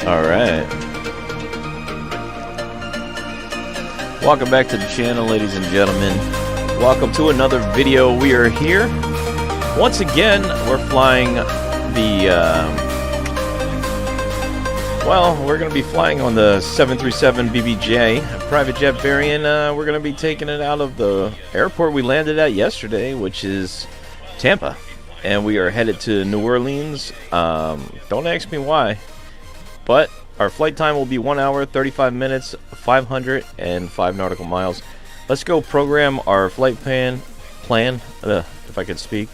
Alright. Welcome back to the channel, ladies and gentlemen. Welcome to another video. We are here. Once again, we're flying the, we're going to be flying on the 737 BBJ, a private jet variant. We're going to be taking it out of the airport we landed at yesterday, which is Tampa. And we are headed to New Orleans. Don't ask me why. But our flight time will be 1 hour, 35 minutes, 505 nautical miles. Let's go program our flight plan, if I could speak,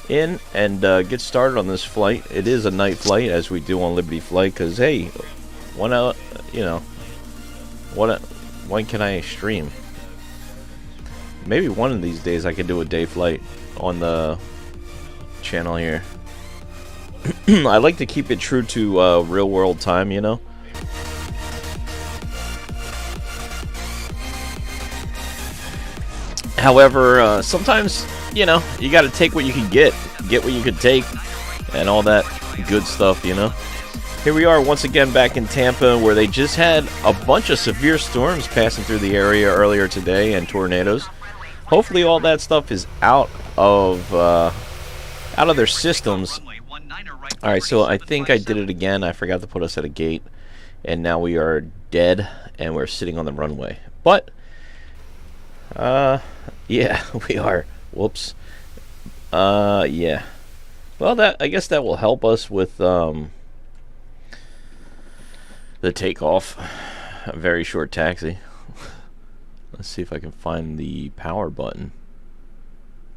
in and get started on this flight. It is a night flight, as we do on Liberty Flight, because, hey, when can I stream? Maybe one of these days I can do a day flight on the channel here. I like to keep it true to real world time, you know. However, sometimes, you know, you got to take what you can get what you can take, and all that good stuff, you know. Here we are once again back in Tampa, where they just had a bunch of severe storms passing through the area earlier today, and tornadoes. Hopefully all that stuff is out of their systems. Alright, so I think I did it again. I forgot to put us at a gate, and now we are dead, and we're sitting on the runway. But, yeah, we are. Whoops. Yeah. Well, I guess that will help us with, the takeoff. A very short taxi. Let's see if I can find the power button.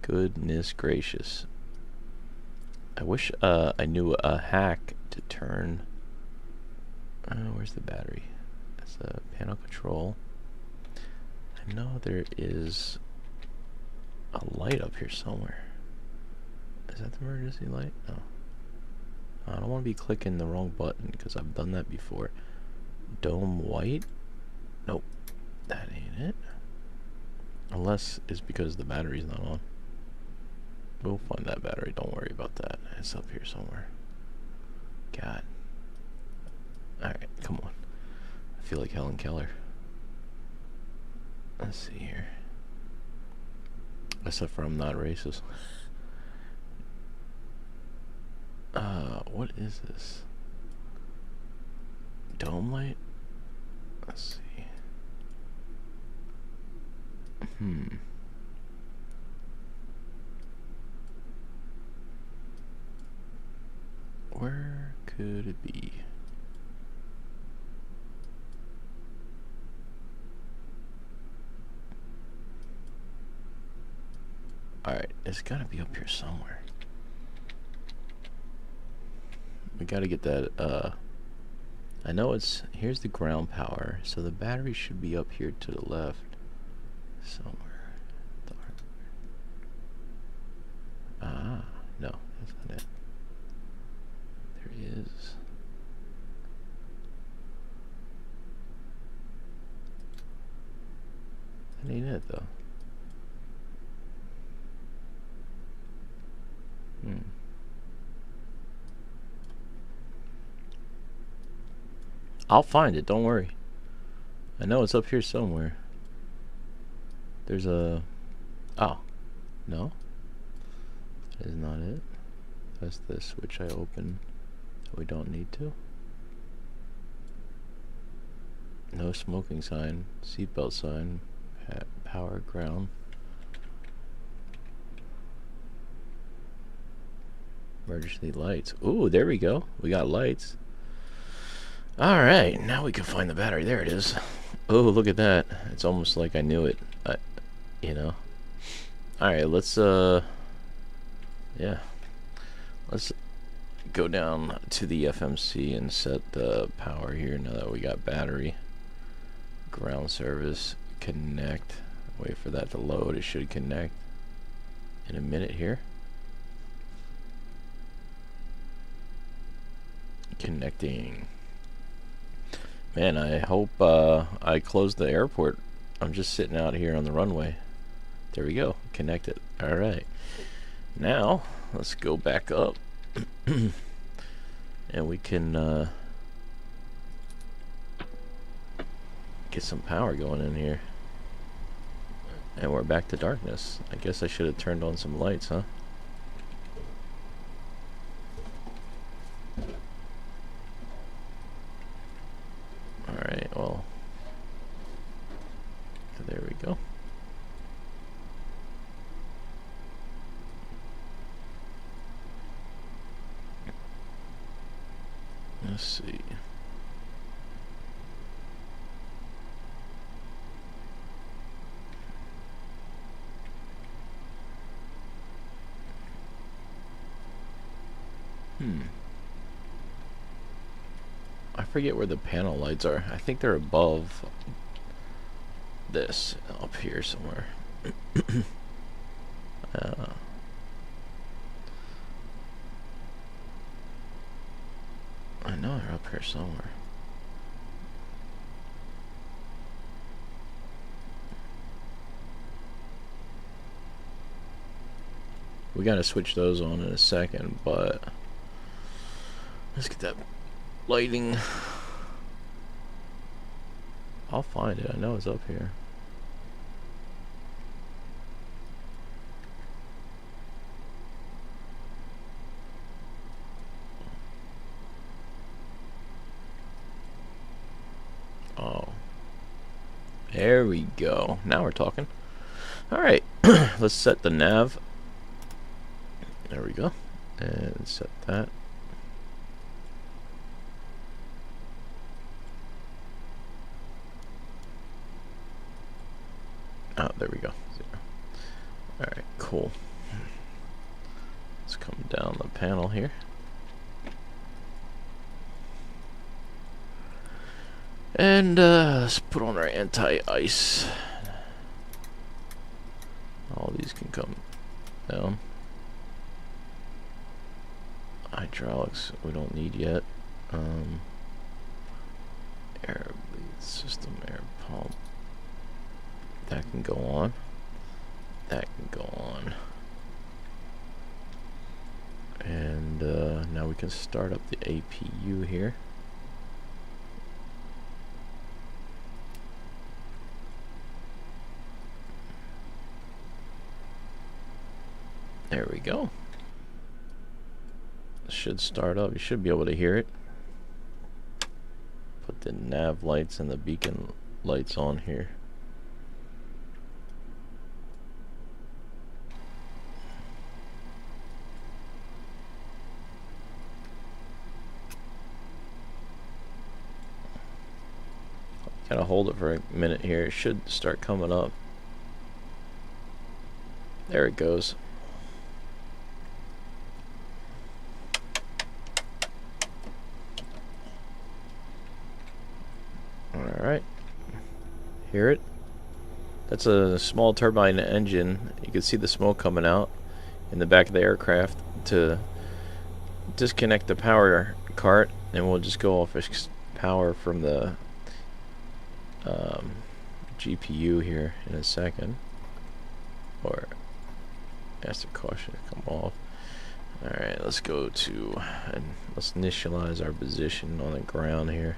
Goodness gracious. I wish I knew a hack to turn. Where's the battery? That's a panel control. I know there is a light up here somewhere. Is that the emergency light? No. I don't want to be clicking the wrong button because I've done that before. Dome white? Nope. That ain't it. Unless it's because the battery's not on. We'll find that battery. Don't worry about that. It's up here somewhere. God. Alright, come on. I feel like Helen Keller. Let's see here. Except for I'm not racist. What is this? Dome light? Let's see. Where could it be? Alright, it's gotta be up here somewhere. We gotta get that, I know it's, here's the ground power, so the battery should be up here to the left somewhere. Ah, no, that's not it. There is. That ain't it, though. I'll find it, don't worry. I know it's up here somewhere. There's a... Oh. No? That is not it. That's this, which I open. We don't need to. No smoking sign. Seatbelt sign. Power ground. Emergency lights. Ooh, there we go. We got lights. Alright, now we can find the battery. There it is. Oh, look at that. It's almost like I knew it. You know. Alright, let's, yeah. Let's go down to the FMC and set the power here now that we got battery. Ground service. Connect. Wait for that to load. It should connect in a minute here. Connecting. Man, I hope I closed the airport. I'm just sitting out here on the runway. There we go. Connected. Alright. Now, let's go back up. And we can Get some power going in here. And we're back to darkness. I guess I should have turned on some lights, huh? Alright, well. There we go. Let's see. I forget where the panel lights are. I think they're above this, up here somewhere. I know they're up here somewhere. We gotta switch those on in a second, but let's get that lighting. I'll find it. I know it's up here. Oh. There we go. Now we're talking. Alright. Let's set the nav. There we go. And set that. Oh, there we go. 0. Alright, cool. Let's come down the panel here. And let's put on our anti-ice. All these can come down. Hydraulics we don't need yet. Air bleed system, air pump. That can go on. That can go on. And now we can start up the APU here. There we go. Should start up. You should be able to hear it. Put the nav lights and the beacon lights on here. Gotta hold it for a minute here. It should start coming up. There it goes. Alright. Hear it? That's a small turbine engine. You can see the smoke coming out in the back of the aircraft. To disconnect the power cart, and we'll just go off power from the GPU here in a second. Or ask the caution to come off. Alright, let's go to and let's initialize our position on the ground here.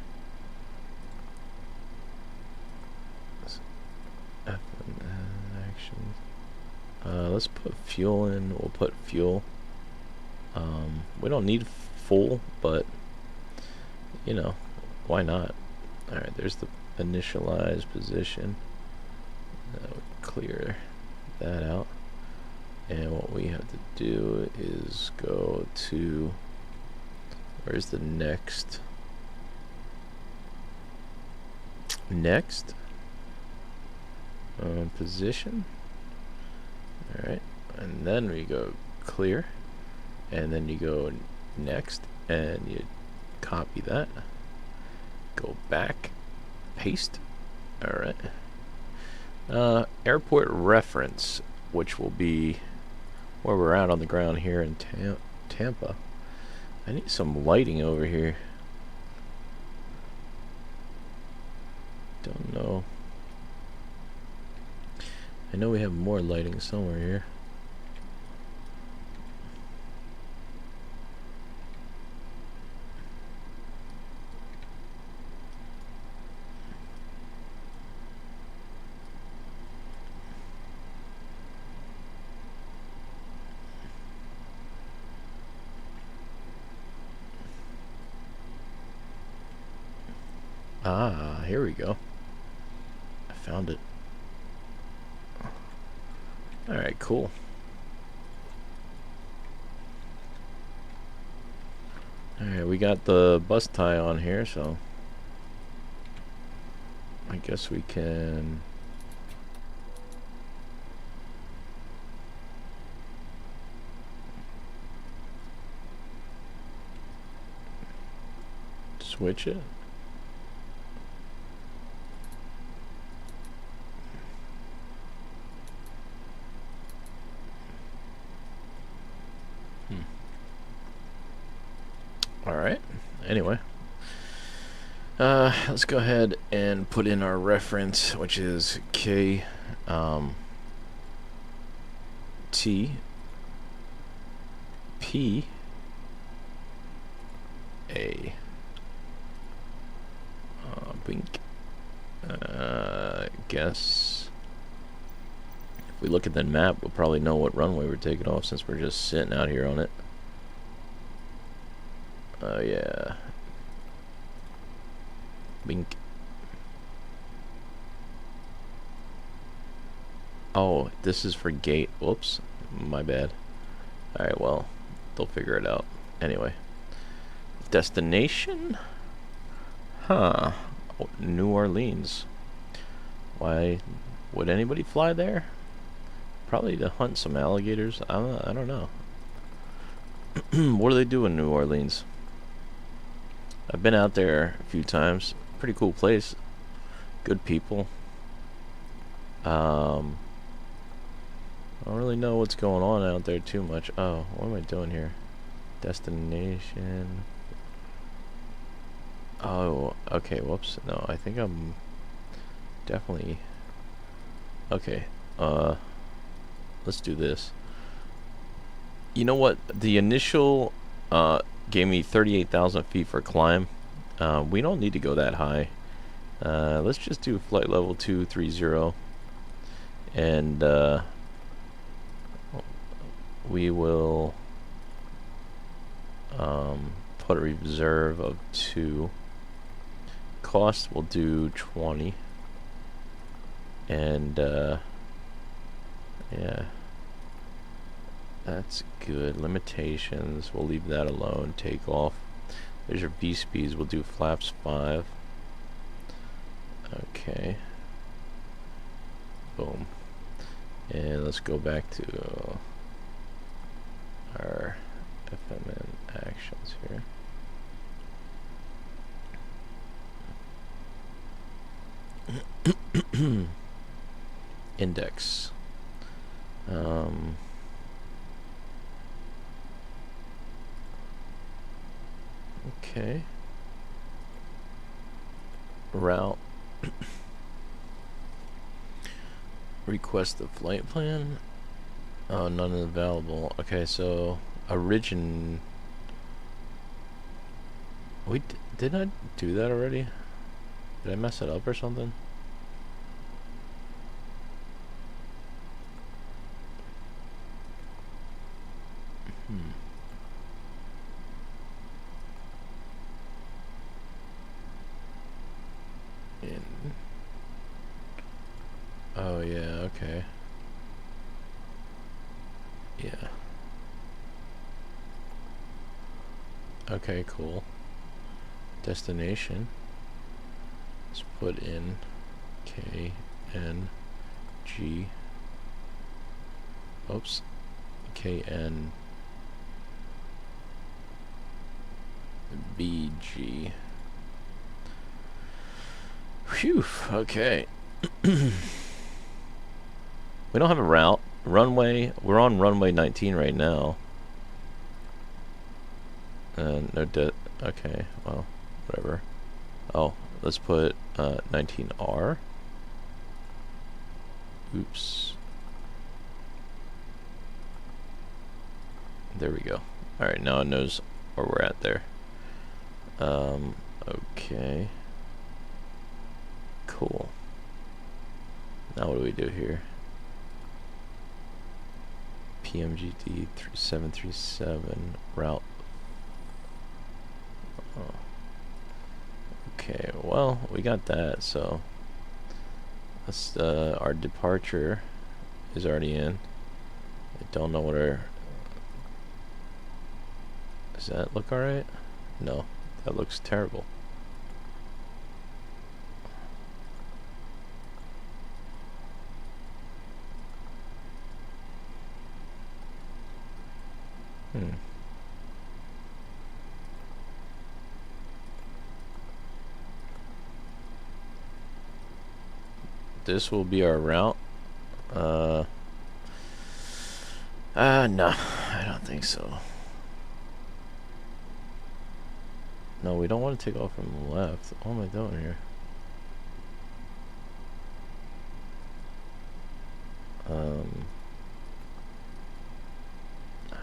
Actions. Let's put fuel in. We'll put fuel. We don't need full, but you know, why not? Alright, there's the initialized position. Clear that out. And what we have to do is go to, where's the next? Position. Alright, and then we go clear, and then you go next, and you copy that, go back, paste. Alright. Airport reference, which will be where we're at on the ground here in Tampa. I need some lighting over here. Don't know. I know we have more lighting somewhere here. Ah, here we go. I found it. Alright, cool. Alright, we got the bus tie on here, so I guess we can switch it. Alright, anyway. Let's go ahead and put in our reference, which is KTPA Bink. Guess if we look at the map, we'll probably know what runway we're taking off since we're just sitting out here on it. Oh yeah. Bink. Oh, this is for gate. Whoops. My bad. Alright, well, they'll figure it out. Anyway. Destination? Huh. Oh, New Orleans. Why would anybody fly there? Probably to hunt some alligators. I don't know. What do they do in New Orleans? I've been out there a few times. Pretty cool place. Good people. I don't really know what's going on out there too much. Oh, what am I doing here? Destination. Oh, okay, whoops. No, I think I'm definitely... Okay, let's do this. You know what? The initial gave me 38,000 feet for climb. We don't need to go that high. Let's just do flight level 230. And we will put a reserve of 2. Cost will do 20. And yeah, that's good. Limitations, we'll leave that alone. Take off. There's your V speeds. We'll do flaps 5. Okay. Boom. And let's go back to our FMN actions here. Index. Okay. Route. Request the flight plan. Oh, none available. Okay, so didn't I do that already? Did I mess it up or something? Oh yeah, okay. Yeah. Okay, cool. Destination. Let's put in KNG. Oops. KNBG. Phew, okay. We don't have a route. Runway, we're on runway 19 right now. No okay, well, whatever. Oh, let's put 19R. Oops. There we go. Alright, now it knows where we're at there. Okay. Cool. Now what do we do here? PMGD 737 route. Oh. Okay, well, we got that, so let's, our departure is already in. I don't know what our... Does that look alright? No, that looks terrible. This will be our route. No, I don't think so. No, we don't want to take off from the left. What am I doing here?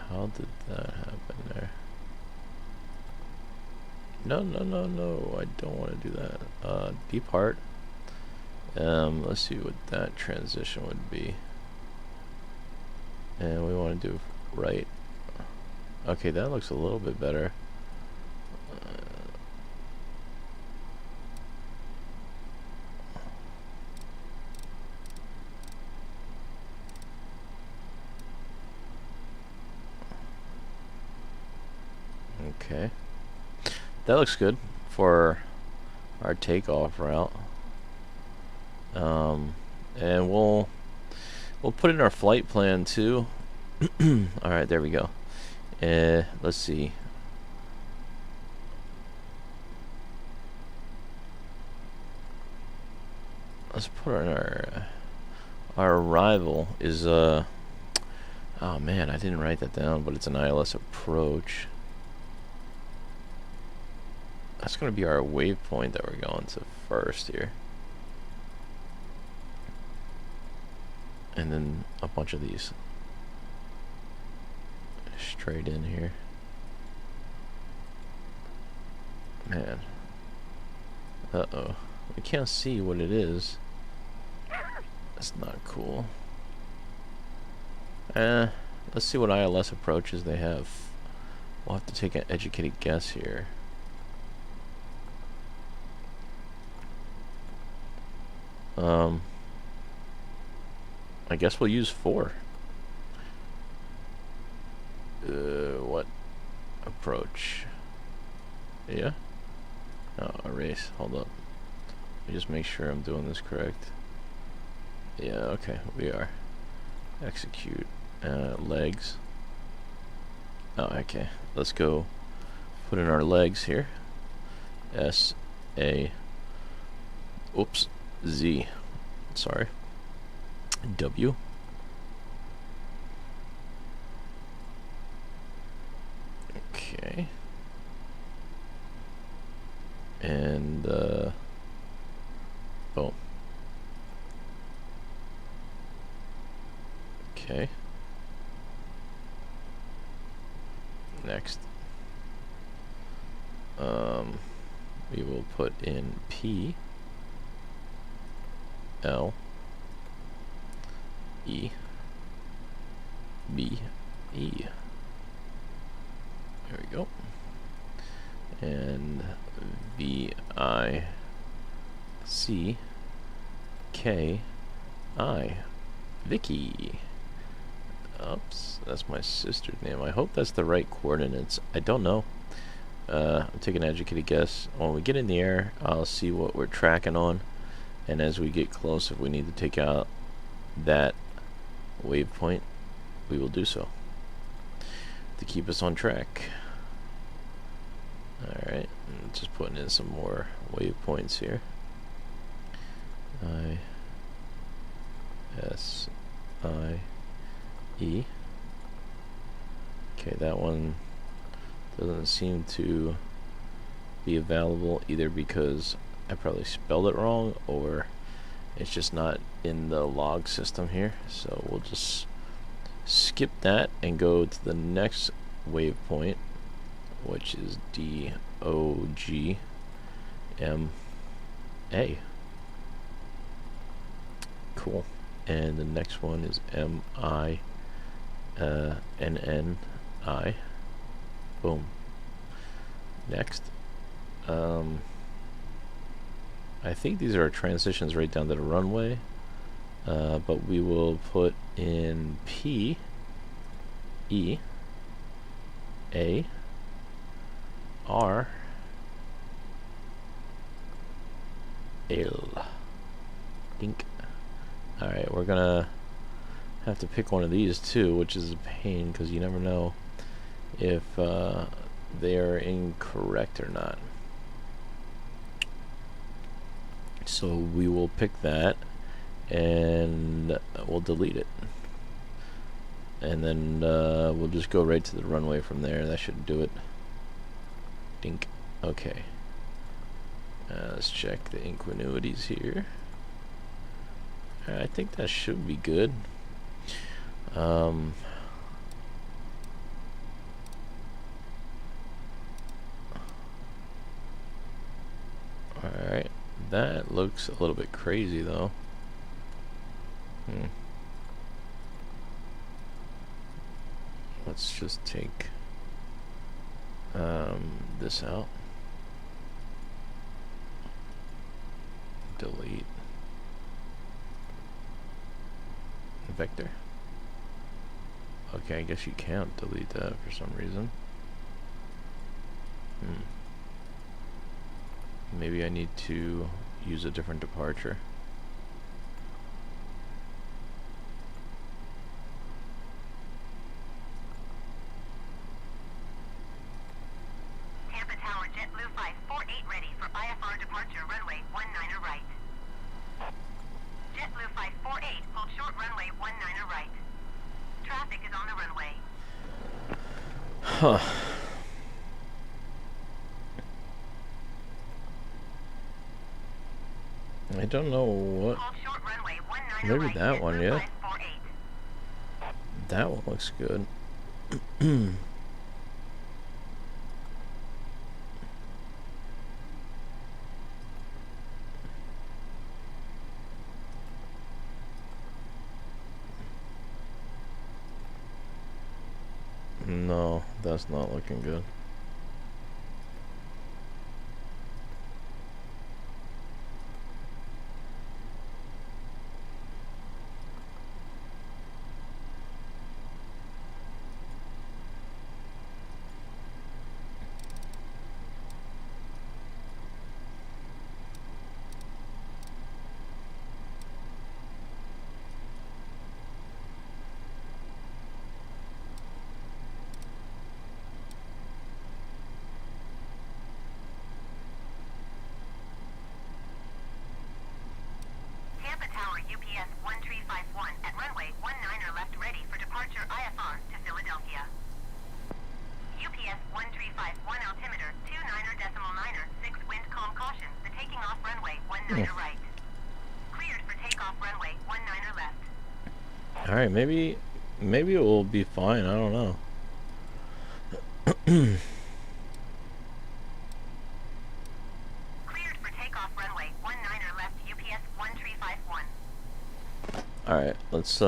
How did that happen there? No, no, no, no. I don't want to do that. Depart. Let's see what that transition would be. And we want to do right. Okay, that looks a little bit better. Okay. That looks good for our takeoff route. And we'll put in our flight plan too. Alright, there we go. Let's see. Let's put in our arrival is oh man, I didn't write that down, but it's an ILS approach. That's gonna be our waypoint that we're going to first here. And then a bunch of these straight in here. Man. Uh-oh. We can't see what it is. That's not cool. Let's see what ILS approaches they have. We'll have to take an educated guess here. I guess we'll use 4. What approach? Yeah? Oh, erase. Hold up. Let me just make sure I'm doing this correct. Yeah, okay, we are. Execute. Legs. Oh, okay. Let's go put in our legs here. S, A, oops, Z. Sorry. W. Okay. And, boom. Okay. Next. We will put in P, L, E, B, E. There we go. And V, I, C, K, I. Vicky. Oops, that's my sister's name. I hope that's the right coordinates. I don't know. I'm taking an educated guess. When we get in the air, I'll see what we're tracking on. And as we get close, if we need to take out that waypoint, we will do so to keep us on track. Alright, just putting in some more waypoints here. I, S, I, E. Okay, that one doesn't seem to be available either because I probably spelled it wrong or it's just not in the log system here. So we'll just skip that and go to the next waypoint, which is D, O, G, M, A. Cool. And the next one is M, I, N, N, I. Boom. Next. I think these are transitions right down to the runway. But we will put in P, E, A, R, L. Dink. Alright, we're gonna have to pick one of these too, which is a pain because you never know if they are incorrect or not. So we will pick that and we'll delete it. And then we'll just go right to the runway from there. That should do it. Dink. Okay. Let's check the inquinuities here. I think that should be good. Alright. That looks a little bit crazy though. Let's just take this out. Delete. Vector. Okay, I guess you can't delete that for some reason. Maybe I need to use a different departure. Tampa Tower, JetBlue 548 ready for IFR departure, runway 19er right. JetBlue 548, hold short runway 19er right. Traffic is on the runway. Huh. I don't know what. Hold short runway 19er Maybe right. that one, yeah. 548. That one looks good. No, that's not looking good. Tampa Tower, UPS 1351 at runway 19er left ready for departure IFR to Philadelphia. UPS 1351 altimeter 29er.9er 6 wind calm caution. The taking off runway 19er right. Cleared for takeoff runway 19er left. Alright, maybe it will be fine. I don't know. Cleared for takeoff runway 19er left. UPS 1351. Alright, let's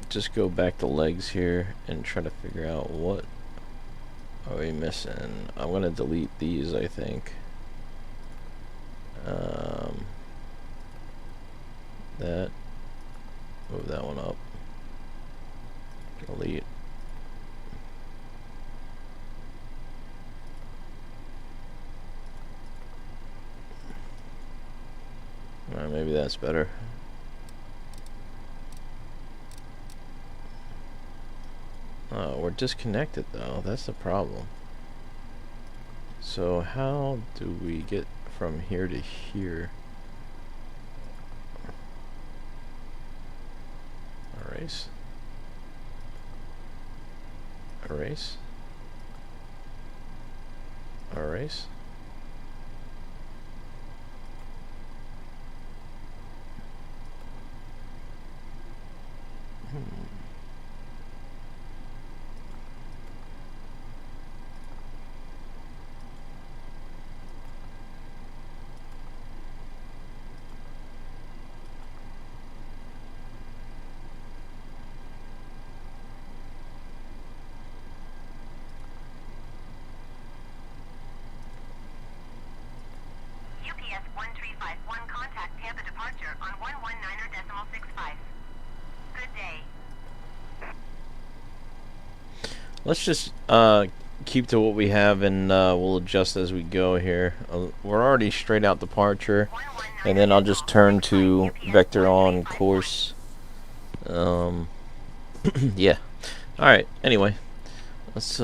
just go back to legs here and try to figure out what are we missing. I'm gonna delete these, I think. That, move that one up. Delete. Maybe that's better. Oh, we're disconnected though. That's the problem. So how do we get from here to here? Erase. Erase. Erase. UPS 1351, contact Tampa departure on 119.65. Good day. Let's just keep to what we have, and we'll adjust as we go here. We're already straight out departure, and then I'll just turn to vector on course. Yeah. Alright, anyway. Let's,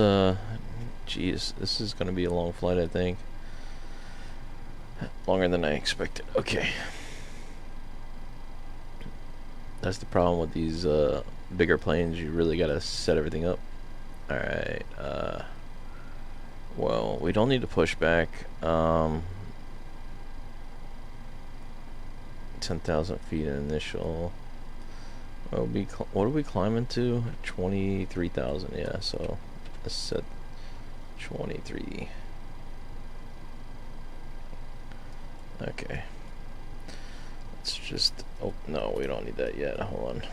geez, this is going to be a long flight, I think. Longer than I expected. Okay. That's the problem with these bigger planes. You really got to set everything up. Alright, well, we don't need to push back. 10,000 feet initial. What are we climbing to? 23,000, yeah, so let's set 23. Okay. Let's just, oh, no, we don't need that yet. Hold on.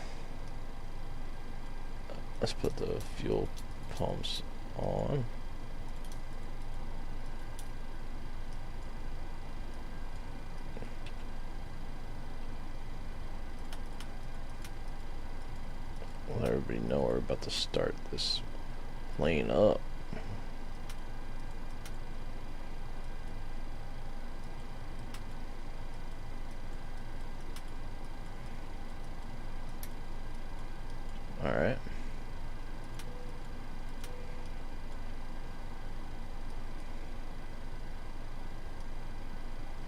Let's put the fuel pumps on. Let everybody know we're about to start this plane up. Alright.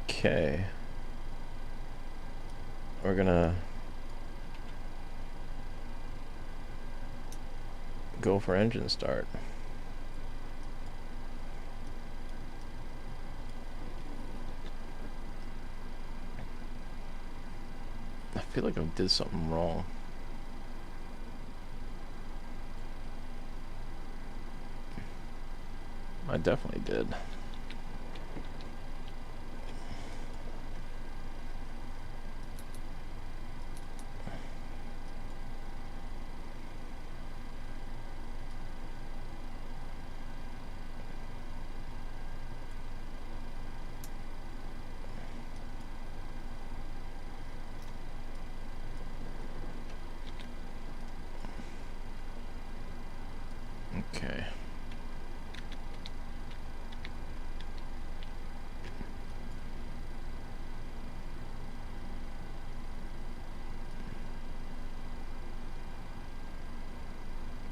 Okay. We're gonna go for engine start. I feel like I did something wrong. I definitely did. Okay.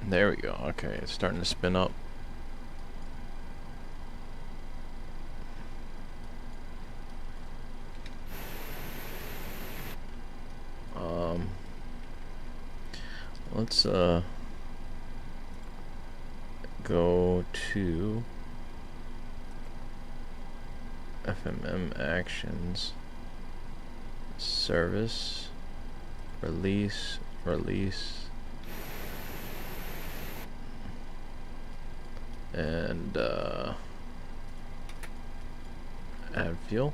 There we go. Okay, it's starting to spin up. Let's go to FMM actions, service, release, and add fuel.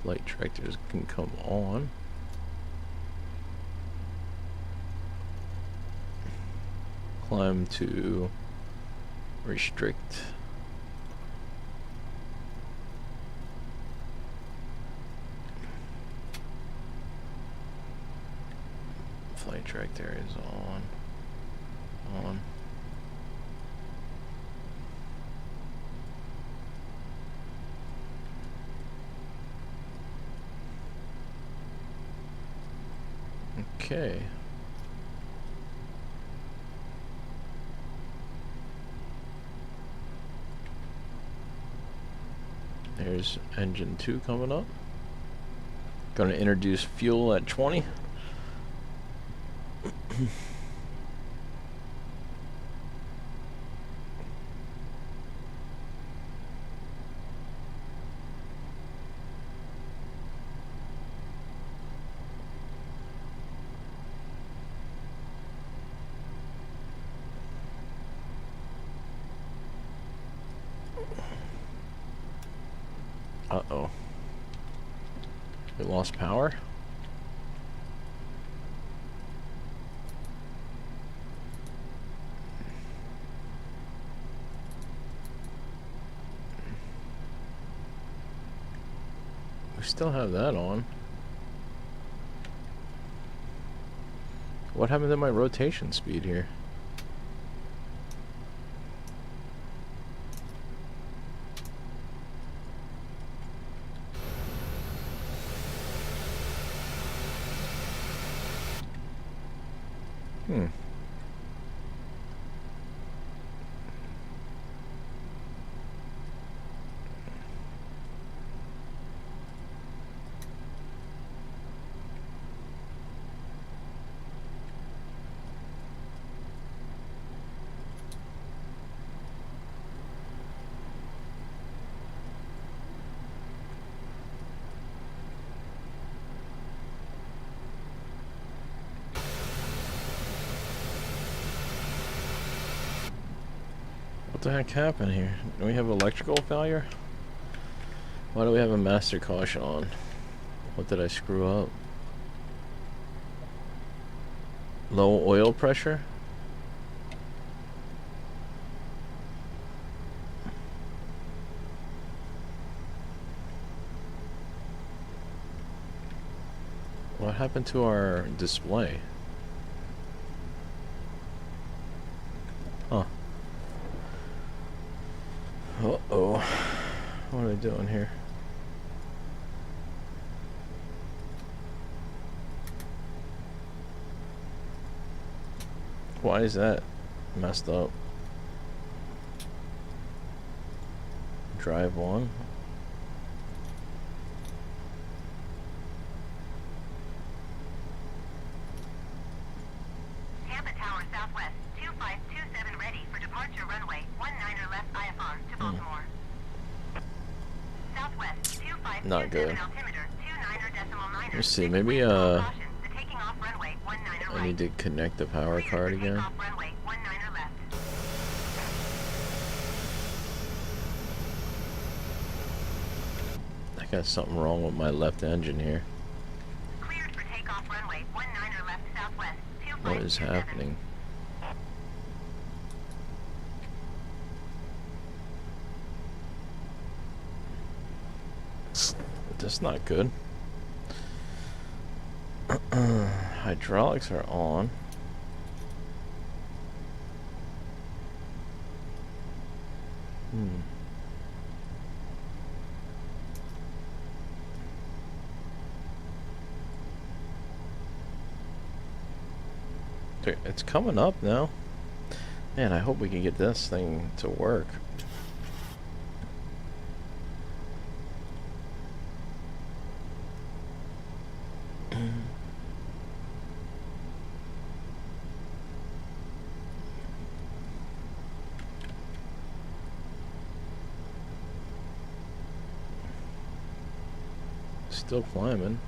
Flight tractors can come on. Climb to restrict. Flight tractor is on. Okay. There's engine 2 coming up. Gonna introduce fuel at 20. Uh-oh. lost power? We still have that on. What happened to my rotation speed here? What the heck happened here? Do we have electrical failure? Why do we have a master caution on? What did I screw up? Low oil pressure? What happened to our display? Huh. Uh-oh. What are they doing here? Why is that messed up? Drive one. Tampa Tower Southwest 2527 ready for departure runway 19er left IFR to Baltimore. Southwest 2527 Not good. altimeter 29er decimal 9er. Let's see, maybe the taking off runway 19er right. I need to connect the power card again. Takeoff runway 19er left. I got something wrong with my left engine here. Cleared for takeoff runway 19er left southwest 2527. What is happening? That's not good. Hydraulics are on. It's coming up now. Man, I hope we can get this thing to work. Still climbing.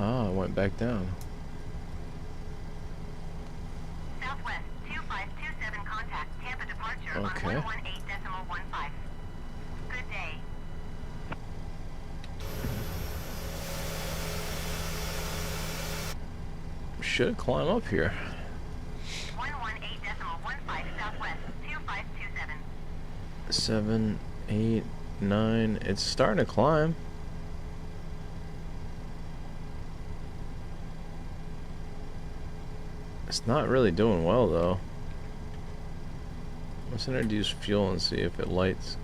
Ah, I went back down. Southwest 2527 contact Tampa departure Okay. on 118.15. Good day. Should climb up here. 118.15 southwest 2527. 7, 8, 9. It's starting to climb. It's not really doing well though. Let's introduce fuel and see if it lights.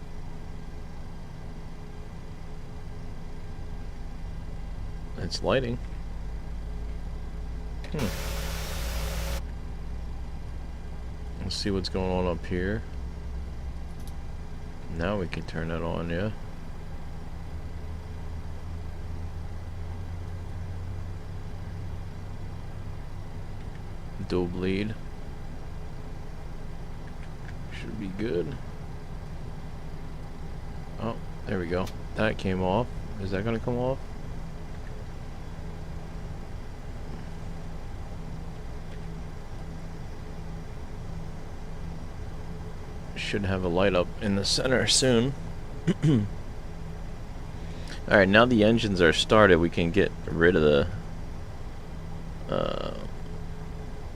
It's lighting. Let's see what's going on up here. Now we can turn it on, yeah. Dual bleed. Should be good. Oh, there we go. That came off. Is that gonna come off? Should have a light up in the center soon. Alright, now the engines are started, we can get rid of the...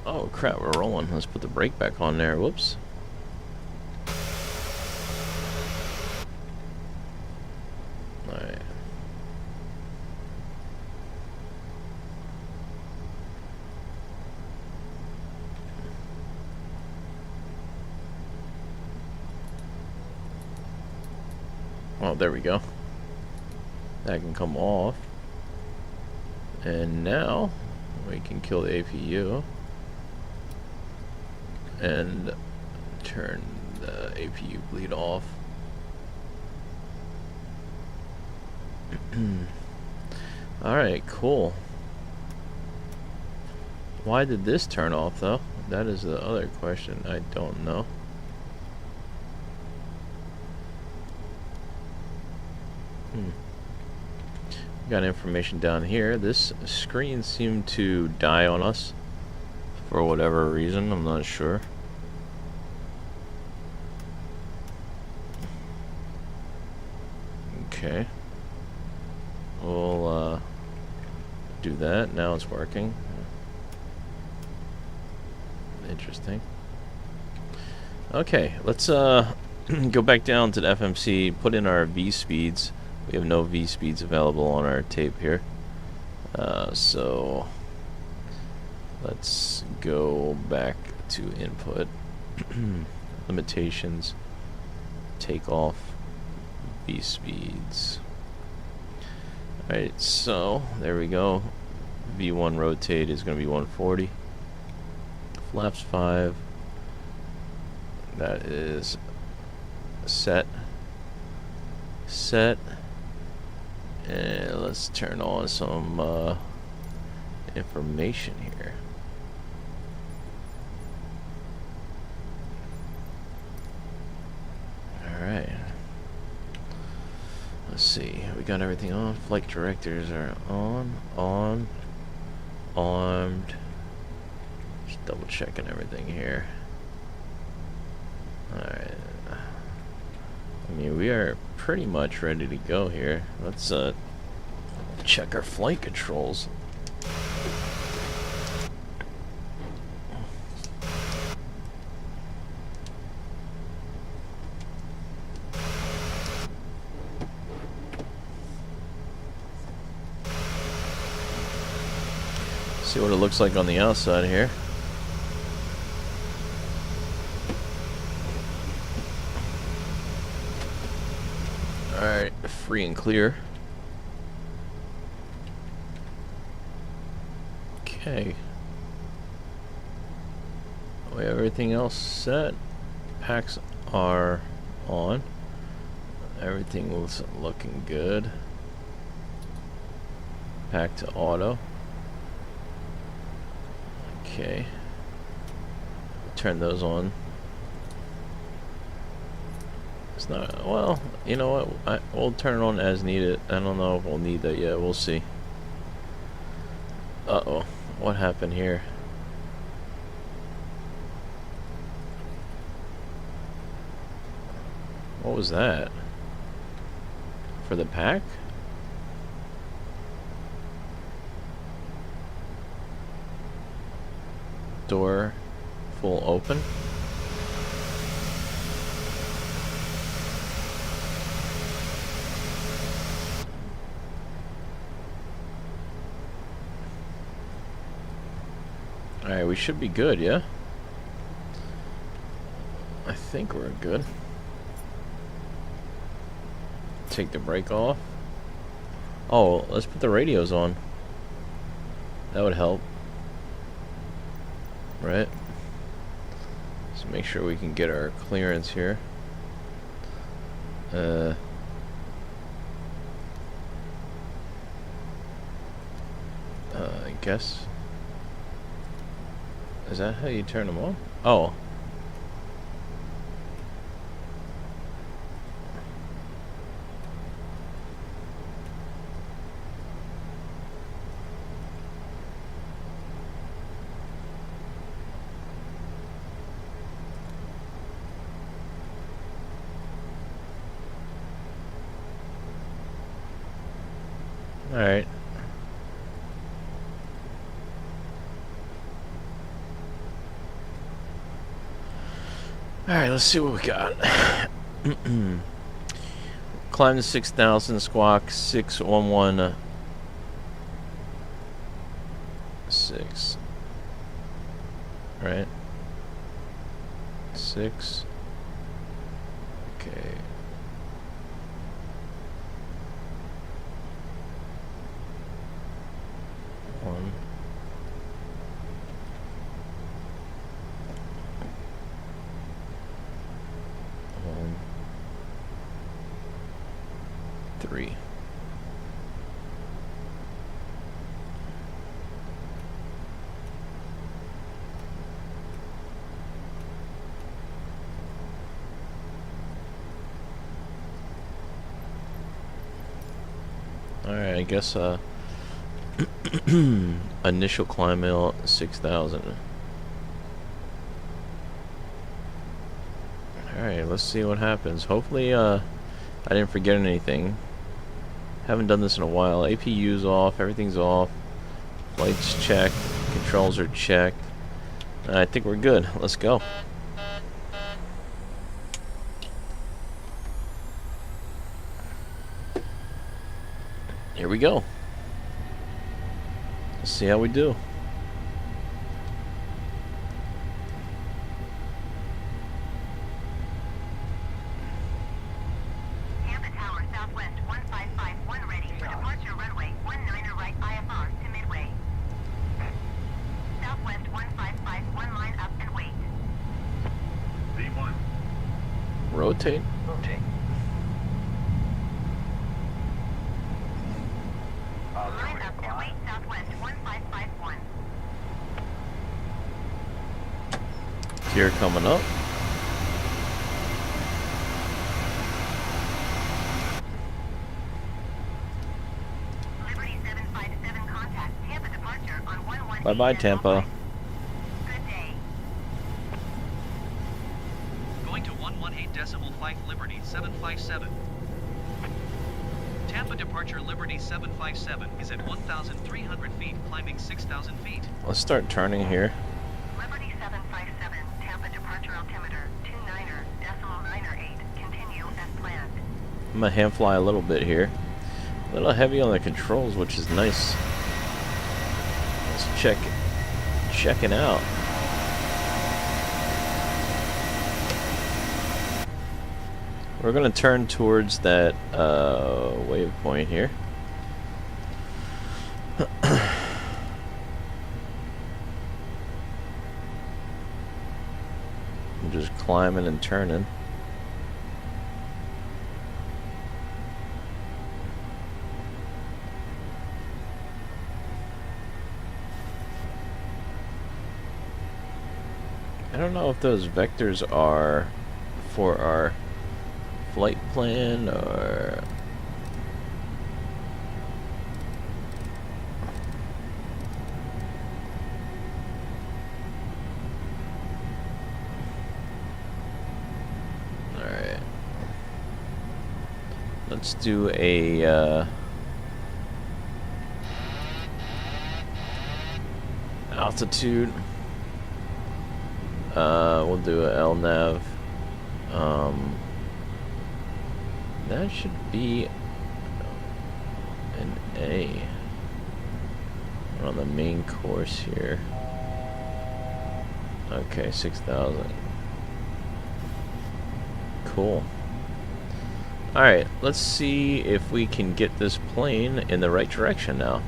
oh crap, we're rolling. Let's put the brake back on there. Whoops. Alright. Oh, there we go. That can come off. And now we can kill the APU and turn the APU bleed off. Alright, cool. Why did this turn off though? That is the other question. I don't know. Got information down here. This screen seemed to die on us for whatever reason. I'm not sure. Okay. We'll do that. Now it's working. Interesting. Okay, let's go back down to the FMC, put in our V speeds. We have no V speeds available on our tape here. So let's go back to input. Limitations, takeoff, V speeds. Alright, so there we go. V1 rotate is going to be 140. Flaps 5. That is set. Set. And let's turn on some information here. Alright. Let's see. We got everything on. Flight directors are on. Armed. Just double checking everything here. Alright. I mean, we are pretty much ready to go here. Let's check our flight controls. See what it looks like on the outside here. Alright, free and clear. Okay. We have everything else set. Packs are on. Everything looks looking good. Pack to auto. Okay. Turn those on. It's not, well, you know what, we'll turn it on as needed. I don't know if we'll need that yet, we'll see. Uh-oh, what happened here? What was that? For the pack? Door full open. Alright, we should be good, yeah? I think we're good. Take the brake off. Oh, let's put the radios on. That would help. Right? So make sure we can get our clearance here. I guess. Is that how you turn them on? Oh. Alright. Alright, let's see what we got. Climb to 6,000, squawk 611. 6. Right? 6. Okay. One. One. 3. Alright, I guess initial climb out 6,000. Alright, let's see what happens. Hopefully I didn't forget anything. Haven't done this in a while. APU's off, everything's off. Lights checked, controls are checked. I think we're good. Let's go. Here we go. Let's see how we do. Tampa Tower, Southwest 1551 ready for departure runway 19 right IFR to Midway. Southwest 1551 line up and wait. V1. Rotate. Rotate. Line up and wait Southwest 1551. Gear coming up. Liberty 757 contact Tampa departure on 118. Bye-bye, Tampa. Good day. Going to 118.5 Liberty 757. Tampa departure Liberty 757 is at 1,300 feet, climbing 6,000 feet. Let's start turning here. Liberty 757 Tampa departure altimeter 29.908. Continue as planned. I'm gonna hand fly a little bit here. A little heavy on the controls, which is nice. Let's check it out. We're gonna turn towards that waypoint here. I'm just climbing and turning. I don't know if those vectors are for our flight plan or alright. Let's do a altitude. We'll do a LNAV. That should be an A. We're on the main course here. Okay, 6,000. Cool. Alright, let's see if we can get this plane in the right direction now.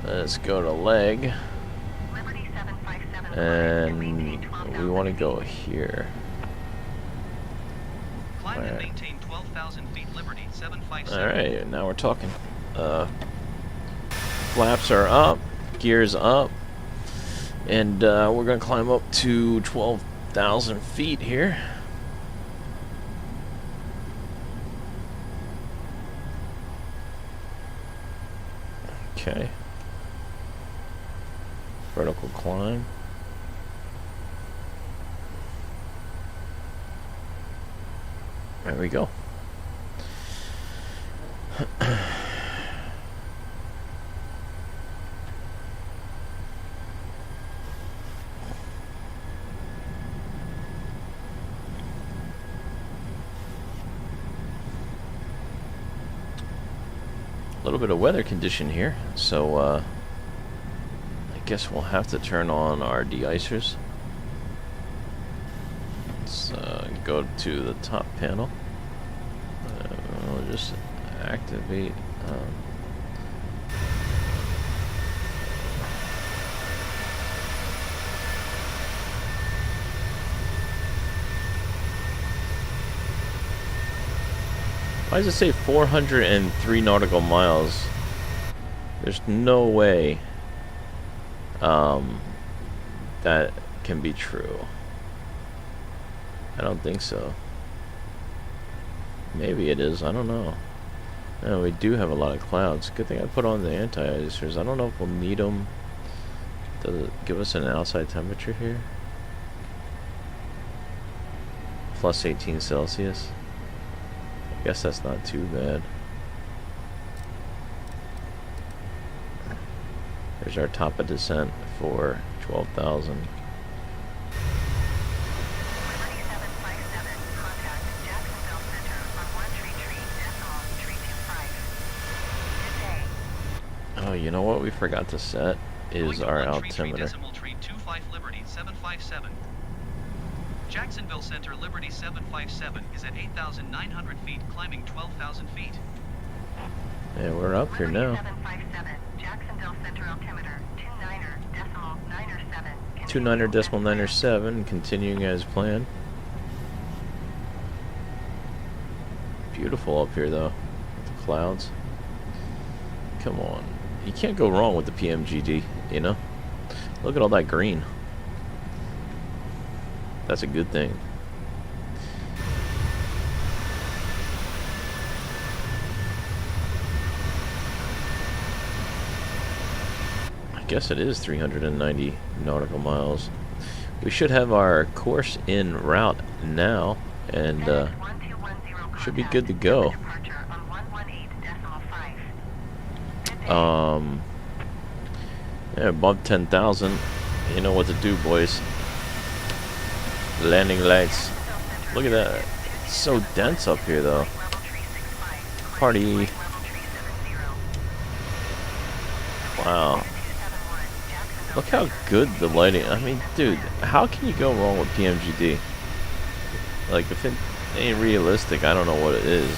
Let's go to leg. Liberty 757 And maintain we 12,000 want to feet. go here. Climb and Alright. maintain 12,000 feet Liberty 757. Alright, now we're talking. Flaps are up, gears up. And we're going to climb up to 12,000 feet here. Okay. Vertical climb. There we go. A little bit of weather condition here, so I guess we'll have to turn on our de-icers. Let's go to the top panel. We'll just activate. Why does it say 403 nautical miles? There's no way that can be true. I don't think so. Maybe it is. I don't know. No, we do have a lot of clouds. Good thing I put on the anti-icers. I don't know if we'll need them. Does it give us an outside temperature here? Plus 18 Celsius. I guess that's not too bad. There's our top of descent for 12,000. Oh, you know what we forgot to set is our altimeter. Jacksonville Center Liberty 757 is at 8,900 feet, climbing 12,000 feet. Yeah, we're up here now. 29.997, continuing as planned. Beautiful up here though, with the clouds. Come on, you can't go wrong with the PMGD, you know? Look at all that green. That's a good thing. I guess it is 390 nautical miles. We should have our course en route now, and should be good to go. Yeah, above 10,000. You know what to do, boys. Landing lights. Look at that. It's so dense up here, though. Party. Wow. Look how good the lighting. I mean, dude, how can you go wrong with PMGD? Like, if it ain't realistic, I don't know what it is.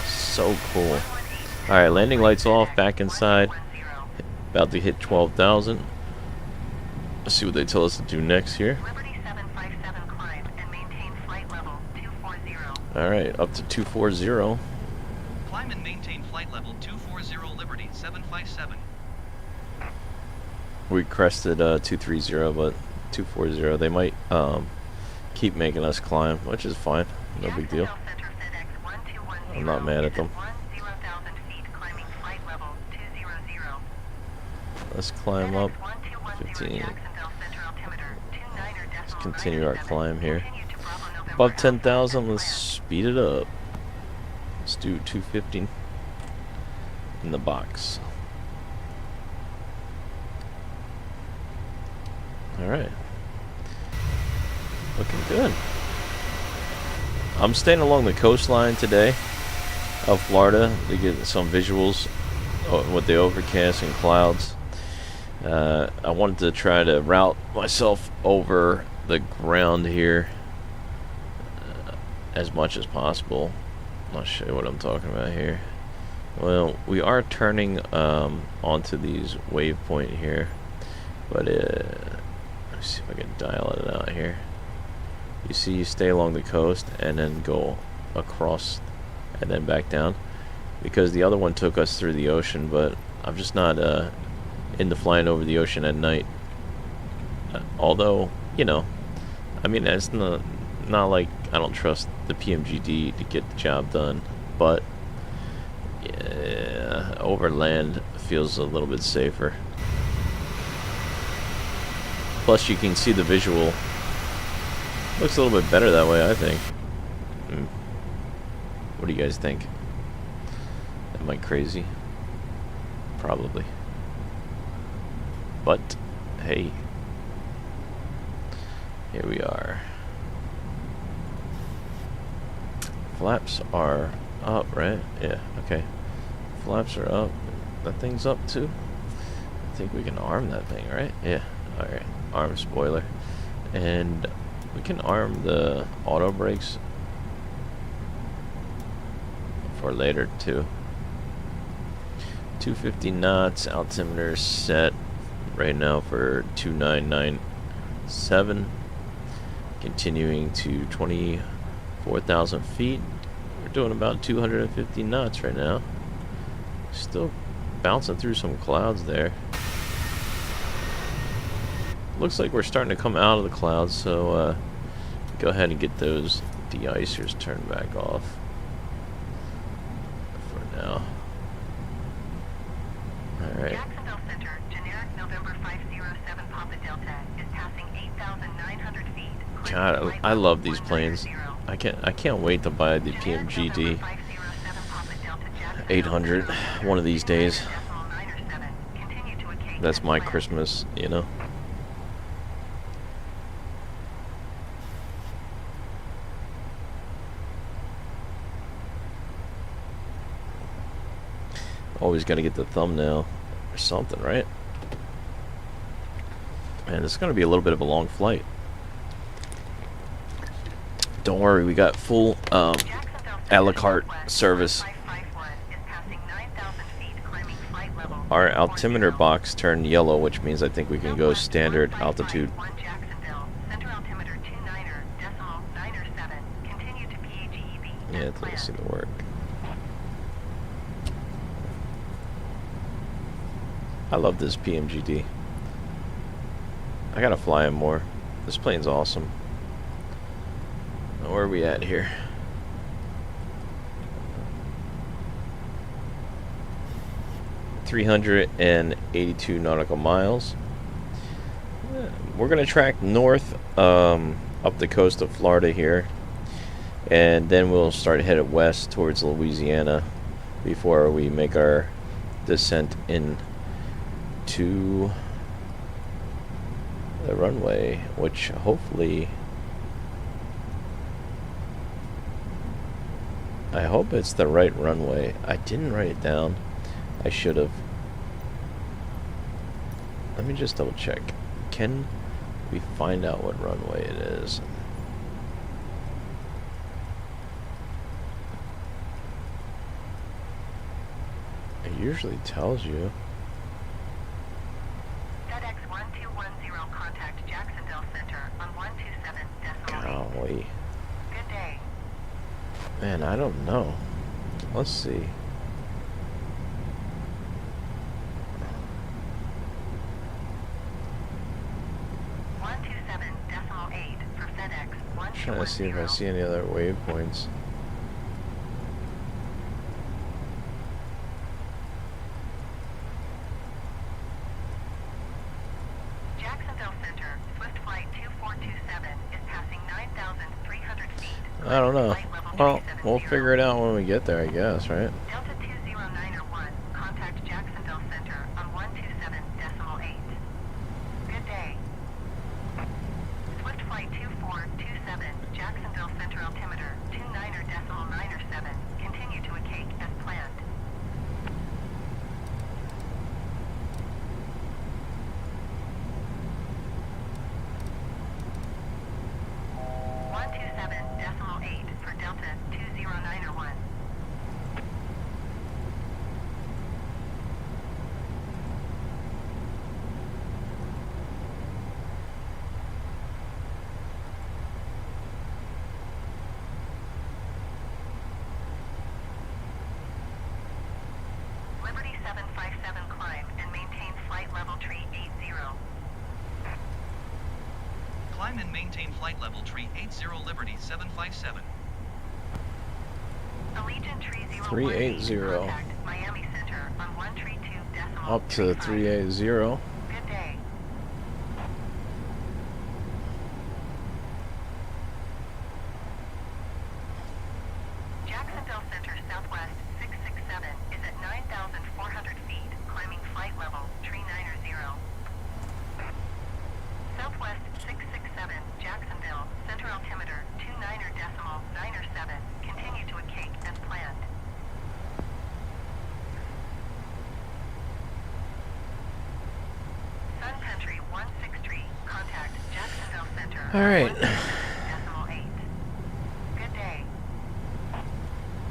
So cool. Alright, landing lights off, back inside. About to hit 12,000. Let's see what they tell us to do next here. Alright, up to 240. Climb and maintain flight level 240 Liberty 757. We crested 230, but 240. They might keep making us climb, which is fine. No big deal. I'm not mad at them. Let's climb up 15. Let's continue our climb here. Above 10,000, let's speed it up. Let's do 250 in the box. Alright. Looking good. I'm staying along the coastline today of Florida to get some visuals with the overcast and clouds. I wanted to try to route myself over the ground here as much as possible. I'll show you what I'm talking about here. Well, we are turning onto these waypoint here, but let's see if I can dial it out here. You see, you stay along the coast and then go across and then back down, because the other one took us through the ocean, but I'm just not into flying over the ocean at night. Although, you know, I mean, it's not like I don't trust the PMGD to get the job done, but yeah, overland feels a little bit safer. Plus, you can see the visual. Looks a little bit better that way, I think. What do you guys think? Am I crazy? Probably. But, hey. Here we are. Flaps are up, right? Yeah, okay. Flaps are up. That thing's up too. I think we can arm that thing, right? Yeah, alright. Arm spoiler. And we can arm the auto brakes for later too. 250 knots, altimeter set right now for 2997. Continuing to 24,000 feet. We're doing about 250 knots right now. Still bouncing through some clouds there. Looks like we're starting to come out of the clouds, so go ahead and get those de-icers turned back off for now. Alright. Jacksonville Center, generic November 507 Papa Delta is passing 8,900 feet. God, I love these planes. I can't wait to buy the PMGD 800 one of these days. That's my Christmas, you know. Always got to get the thumbnail or something, right? Man, this is going to be a little bit of a long flight. Don't worry, we got full a la carte service. Our altimeter box turned yellow, which means I think we can go standard altitude. Yeah, it doesn't seem to work. I love this PMGD. I gotta fly him more. This plane's awesome. Where are we at here? .382 nautical miles. We're gonna track north up the coast of Florida here, and then we'll start headed west towards Louisiana before we make our descent in to the runway, which hopefully, I hope it's the right runway. I didn't write it down. I should have. Let me just double check. Can we find out what runway it is? It usually tells you. FedEx 1210, contact Jacksonville Center on 127.8. Golly. Good day. Man, I don't know. Let's see. For FedEx. I'm trying to see if I see any other waypoints. Jacksonville Center, Swift Flight 2427 is passing 9,300 feet. I don't know. Well, we'll figure it out when we get there, I guess, right? Delta 20901, contact Jacksonville Center on 127.8. Good day. Swift Flight 2427, Jacksonville Center altimeter 29.97. Continue to a cake as planned. For Delta 20901. Liberty 757 climb and maintain flight level tree 80. Climb and maintain flight level tree 80 Liberty 757. Allegiant Tree 380. Contact Miami Center on 132.35. Up to 380. Good day. Jacksonville Center Southwest 667 is at 9,400 feet, climbing flight level tree 90. Southwest 667, Jacksonville, center altimeter 29.97. Continue to a cake as planned. Sun Country 163, contact Jacksonville Center. All right. 1.8. Good day.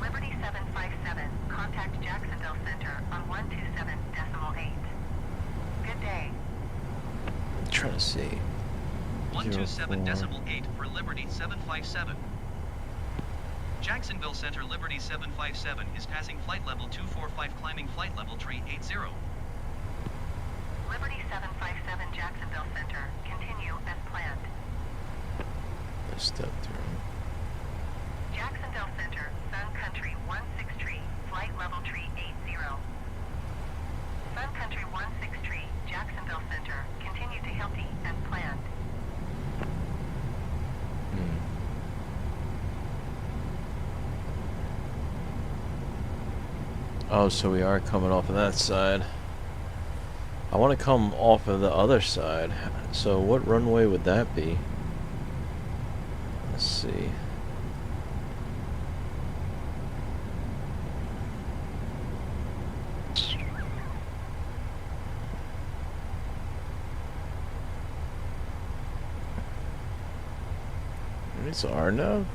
Liberty 757, contact Jacksonville Center on 127.8. Good day. Trying to see. 127.8 for Liberty 757. Jacksonville Center Liberty 757 is passing flight level 245 climbing flight level tree 80. Liberty 757 Jacksonville Center, continue as planned. Let's step through. Jacksonville Center, Sun Country 163, flight level tree 80. Sun Country 163, Jacksonville Center, continue to Hilti as planned. Oh, so we are coming off of that side. I want to come off of the other side. So what runway would that be? Let's see. It's Arno.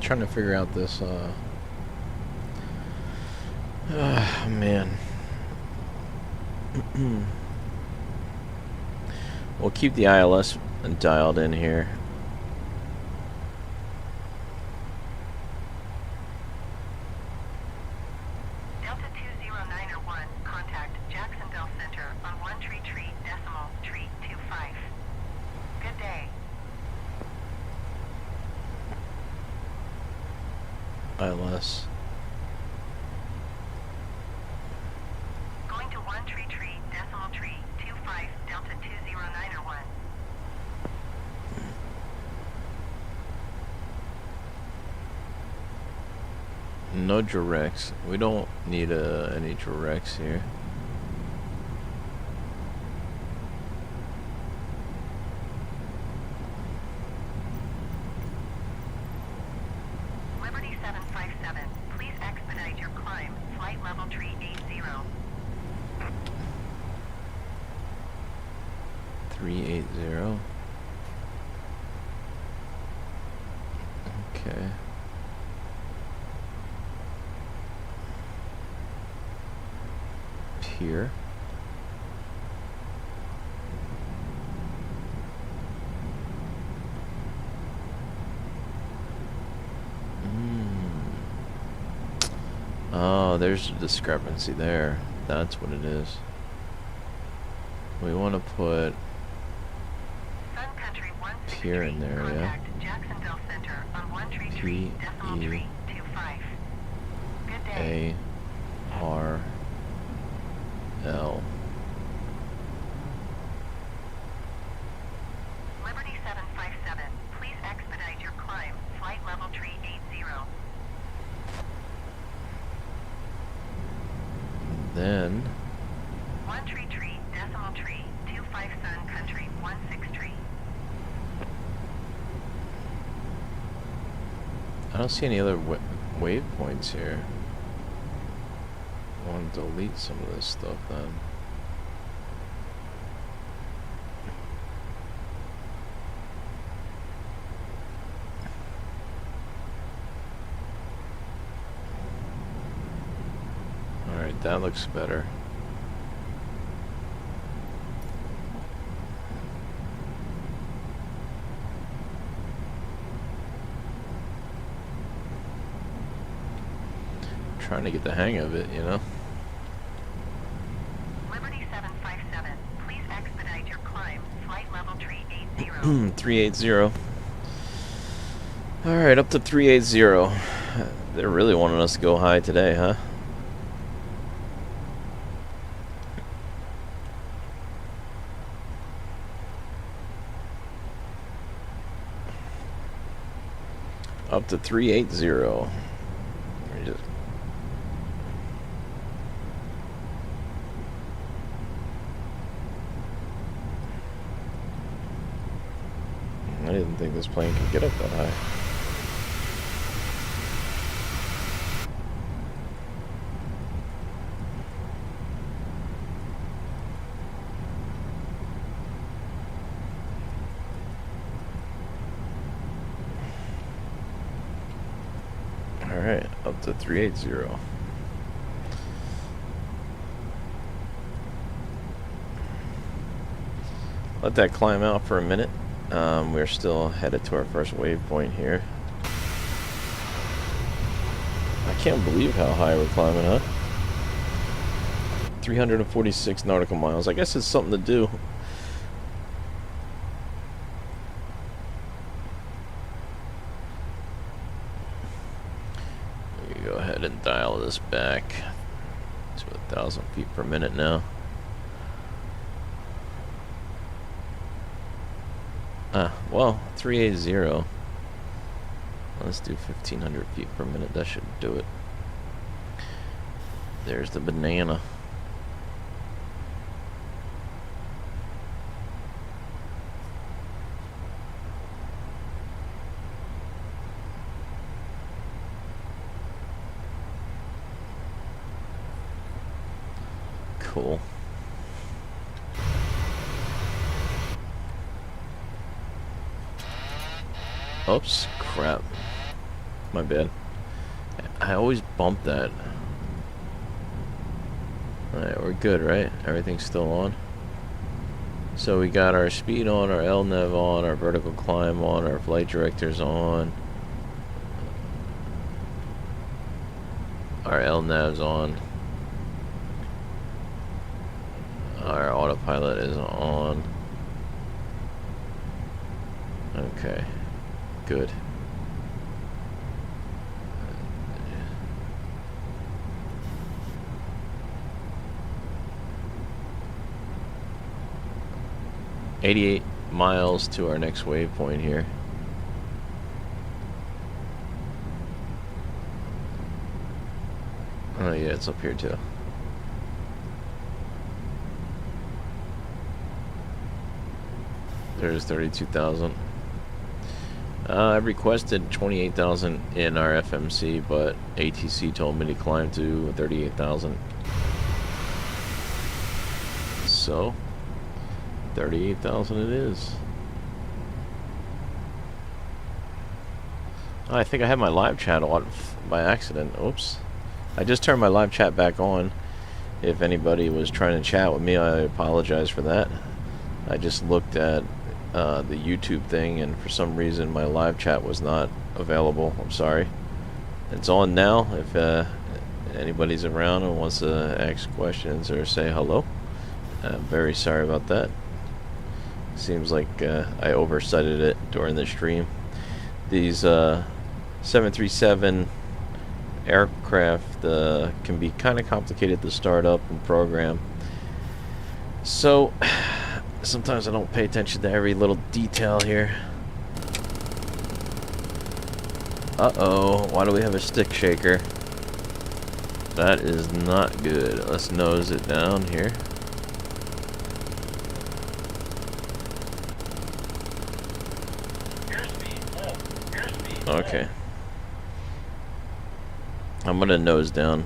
Trying to figure out this man. We'll keep the ILS dialed in here. Delta 20901, contact Jacksonville Center on 133.25. Good day. ILS. Going to 133.25, Delta 20901. No directs. We don't need any directs here. Liberty 757, please expedite your climb, flight level tree 80. 380. Okay. Pier. Oh, there's a discrepancy there. That's what it is. We want to put Sun Country 163, Pier in there, yeah. contact Jacksonville Center on 133.25. Good day. A R L. your climb. Flight level tree 80. Then 1 tree tree, decimal tree, 25 sun country, 16 tree. I don't see any other waypoints here. I want to delete some of this stuff then. Alright, that looks better. Trying to get the hang of it, you know. Liberty 757, please expedite your climb. Flight level tree 80. 380. Alright, up to 380. They're really wanting us to go high today, huh? Up to 380. I didn't think this plane could get up that high. Alright, up to 380. Let that climb out for a minute. We're still headed to our first waypoint here. I can't believe how high we're climbing, huh? 346 nautical miles. I guess it's something to do. Go ahead and dial this back to 1,000 feet per minute now. Well, 380. Let's do 1,500 feet per minute. That should do it. There's the banana. Cool. Oops, crap. My bad. I always bump that. Alright, we're good, right? Everything's still on. So we got our speed on, our LNAV on, our vertical climb on, our flight directors on. Our LNAV's on. Our autopilot is on. Okay. Good. $88 miles to our next waypoint here. Oh yeah, it's up here too. There's 32,000. I requested 28,000 in our FMC, but ATC told me to climb to 38,000. So, 38,000 it is. Oh, I think I had my live chat on by accident. Oops. I just turned my live chat back on. If anybody was trying to chat with me, I apologize for that. I just looked at the YouTube thing, and for some reason my live chat was not available. I'm sorry. It's on now. If anybody's around and wants to ask questions or say hello, I'm very sorry about that. Seems like I oversighted it during the stream. These 737 aircraft can be kind of complicated to start up and program. So sometimes I don't pay attention to every little detail here. Uh-oh, why do we have a stick shaker? That is not good. Let's nose it down here. Okay. I'm gonna nose down.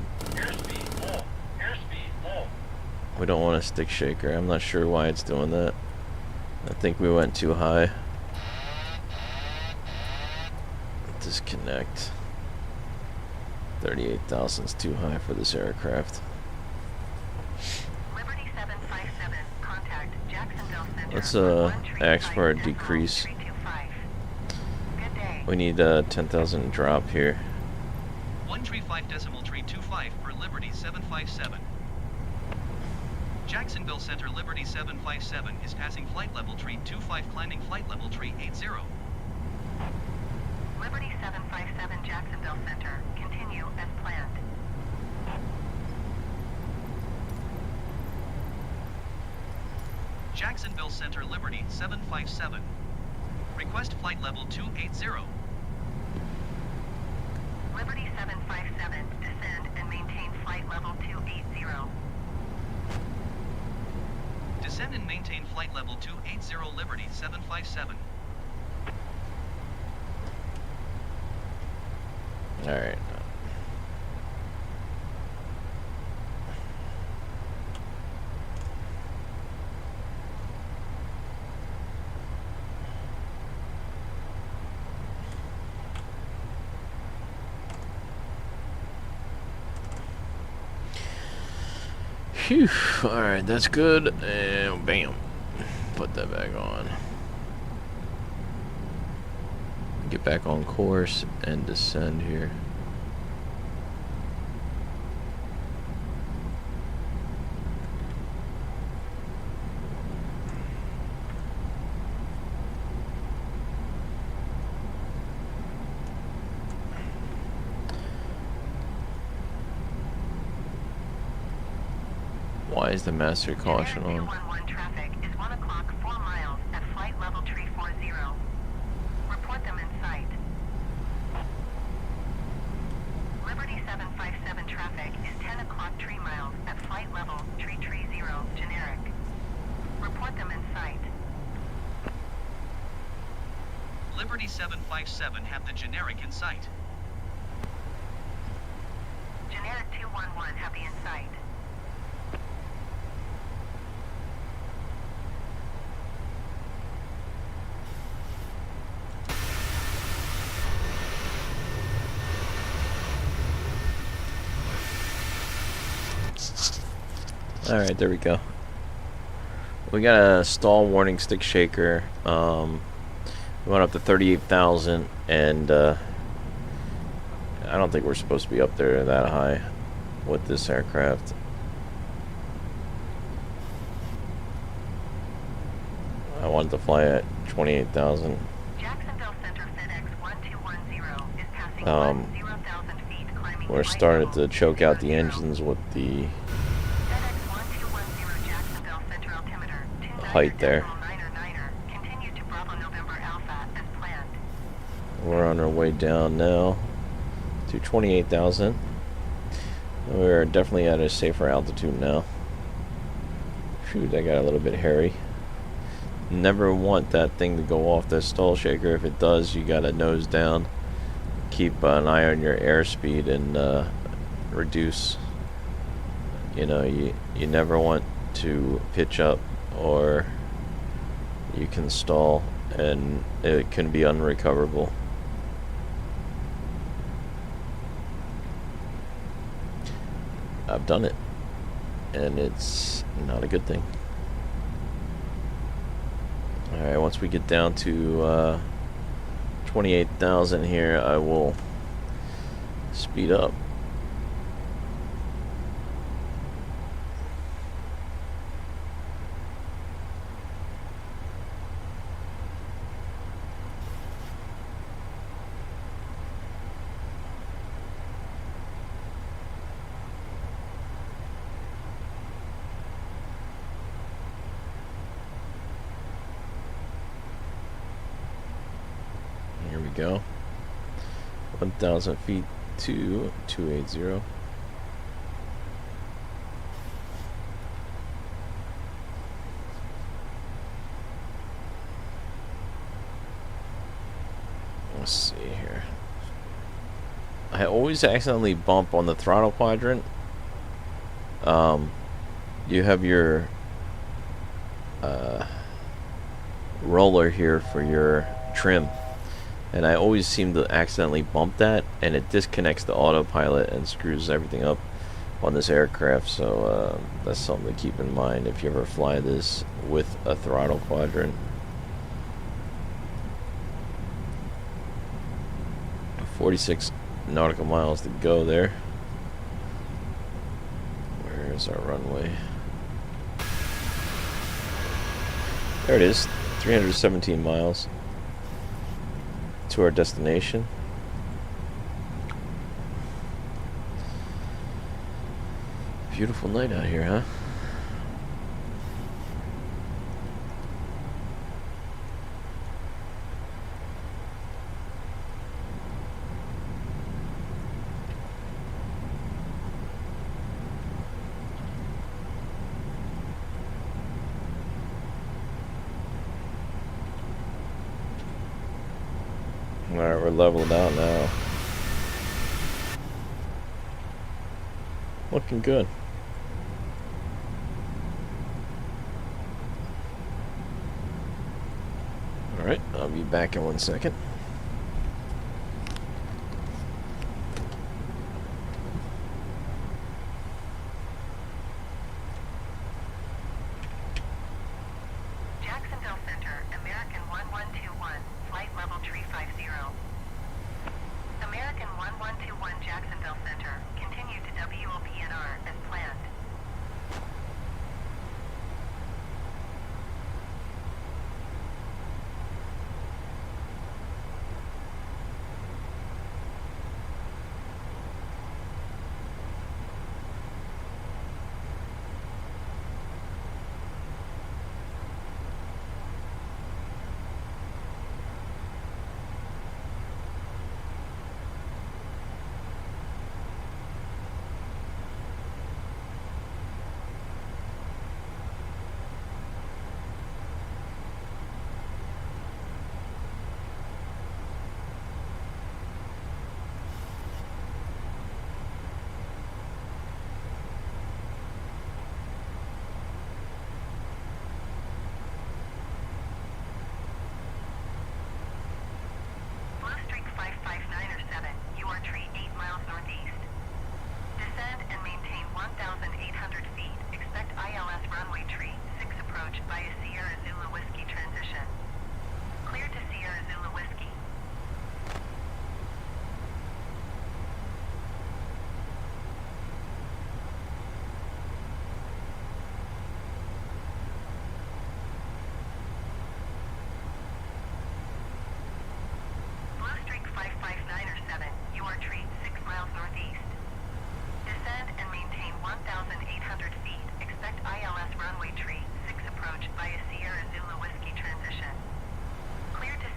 We don't want a stick shaker. I'm not sure why it's doing that. I think we went too high. Disconnect. 38,000 is too high for this aircraft. Liberty 757, contact Jacksonville Center. Let's ask for a decrease. 325. Good day. We need a 10,000 drop here. 135.325 for Liberty 757. Jacksonville Center Liberty 757 is passing flight level 325, climbing flight level 380. Liberty 757 Jacksonville Center, continue as planned. Jacksonville Center Liberty 757. Request flight level 280. Liberty 757, descend and maintain flight level 280. Descend and maintain flight level 280 Liberty 757. Alright. Phew. Alright, that's good. And bam. Put that back on. Get back on course and descend here. Why is the master caution on? 211 traffic is 1 o'clock 4 miles at flight level 340. Report them in sight. Liberty 757 traffic is 10 o'clock 3 miles at flight level 330 generic. Report them in sight. Liberty 757 have the generic in sight. Generic 211 have the in sight. Alright, there we go. We got a stall warning stick shaker. We went up to 38,000, and I don't think we're supposed to be up there that high with this aircraft. I wanted to fly at 28,000. Jacksonville Center FedEx 1210 is passing 10,000 feet climbing. We're starting to choke out the engines with the height there. We're on our way down now to 28,000. We're definitely at a safer altitude now. Phew, that got a little bit hairy. Never want that thing to go off the stall shaker. If it does, you gotta nose down. Keep an eye on your airspeed and reduce. You know, you never want to pitch up, or you can stall and it can be unrecoverable. I've done it, and it's not a good thing. Alright, once we get down to 28,000 here, I will speed up. Here we go. 1,000 feet to 280. Let's see here. I always accidentally bump on the throttle quadrant. You have your roller here for your trim, and I always seem to accidentally bump that, and it disconnects the autopilot and screws everything up on this aircraft. So that's something to keep in mind if you ever fly this with a throttle quadrant. 46 nautical miles to go there. Where's our runway? There it is. 317 miles to our destination. Beautiful night out here, huh? Alright, we're leveled out now. Looking good. Alright, I'll be back in 1 second. Jacksonville Center, American 1121, flight level 350. American 1121 Jacksonville Center, continue to WOPNR as planned. Blue Streak 5597, UR tree 8 miles northeast. Descend and maintain 1,800 feet. Expect ILS runway tree 6 approach via Sierra Zulu Whiskey transition. Clear to Sierra Zulu Whiskey. Blue Streak 5597, UR tree 6 miles northeast. Descend and maintain 1,800 feet. Expect ILS runway tree 6 approach via Sierra Zulu Whiskey transition. Clear to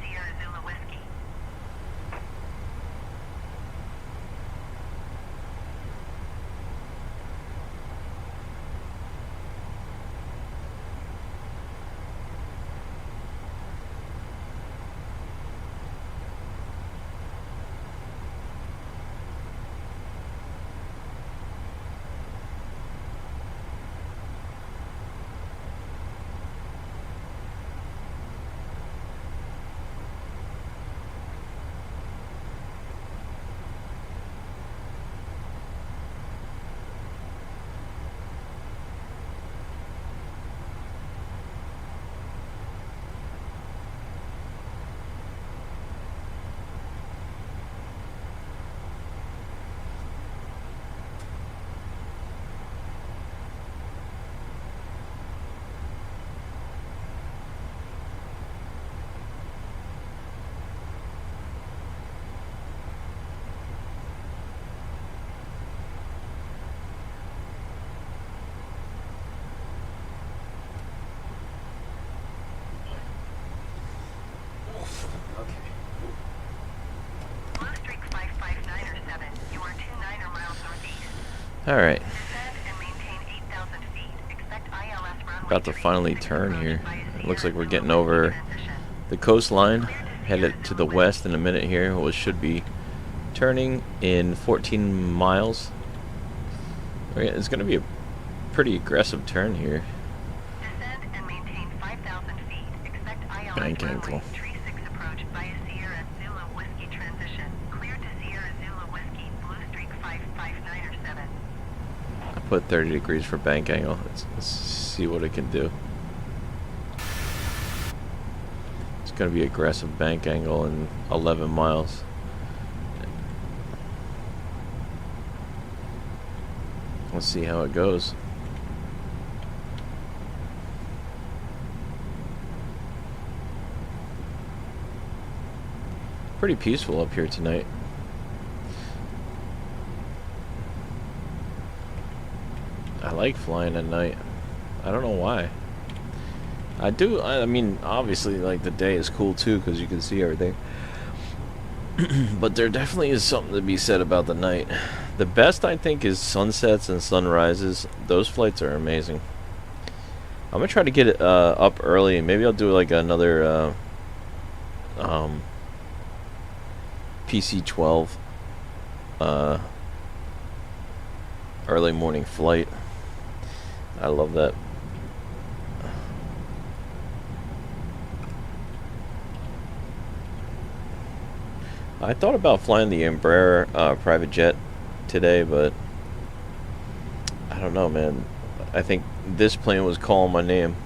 Alright. Descend and maintain 8,000 feet. Expect ILS runway About to 36 finally turn approach here. via It looks like we're Sierra getting Zulu over transition. the coastline. Headed to the west in a minute here. Which should be turning in 14 miles. It's going to be a pretty aggressive turn here. Descend and maintain 5,000 feet. Expect ILS Bank runway angle. 36 approach via Sierra Zulu Whiskey transition. Clear to Sierra Zulu Whiskey, Blue Streak 559 or 7. I put 30 degrees for bank angle. Let's see what it can do. It's going to be aggressive bank angle in 11 miles. Let's see how it goes. Pretty peaceful up here tonight. I like flying at night. I don't know why. I do. I mean, obviously, like, the day is cool too because you can see everything. But there definitely is something to be said about the night. The best, I think, is sunsets and sunrises. Those flights are amazing. I'm gonna try to get it up early. Maybe I'll do like another PC-12 early morning flight. I love that. I thought about flying the Embraer private jet today, but I don't know, man. I think this plane was calling my name.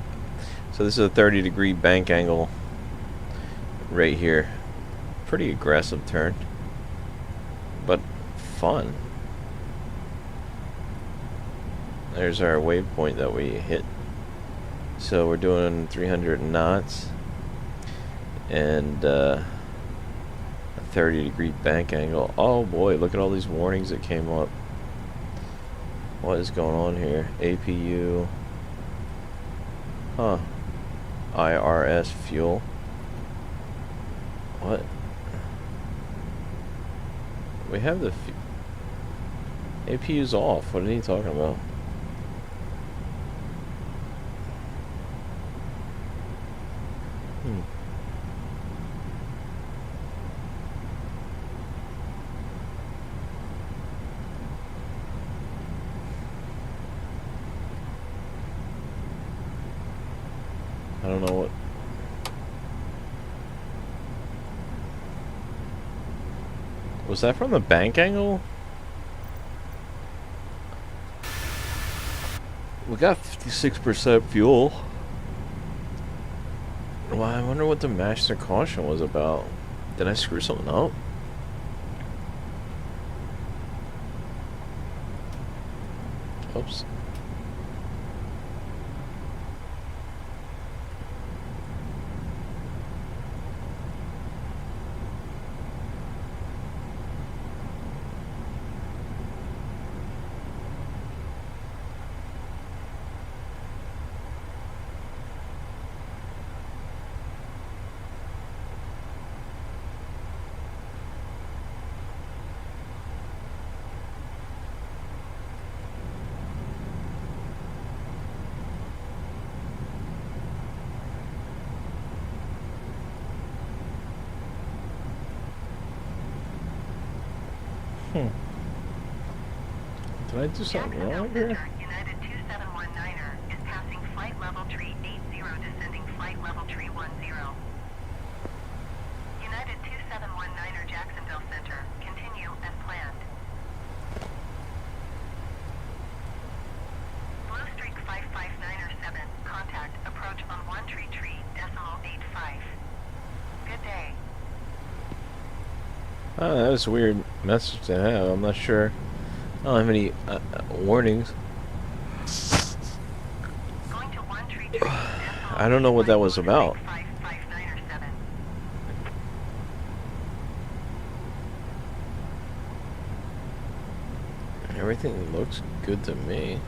So this is a 30-degree bank angle right here. Pretty aggressive turn, but fun. There's our waypoint that we hit. So we're doing 300 knots and a 30-degree bank angle. Oh boy, look at all these warnings that came up. What is going on here? APU. Huh. IRS fuel. What? We have the APU's off. What are you talking about? I don't know what. Was that from the bank angle? We got 56% fuel. Well, I wonder what the master caution was about. Did I screw something up? Oops. Did I do something wrong here? United 2719er is passing flight level tree 80, descending flight level tree 10. United 2719er Jacksonville Center, continue as planned. Blue Streak 559er 7, contact, approach on 133.85. Good day. Oh, that was a weird message to have. I'm not sure. I don't have any warnings. Going to 133. I don't know what that was about. 559er 7. Everything looks good to me.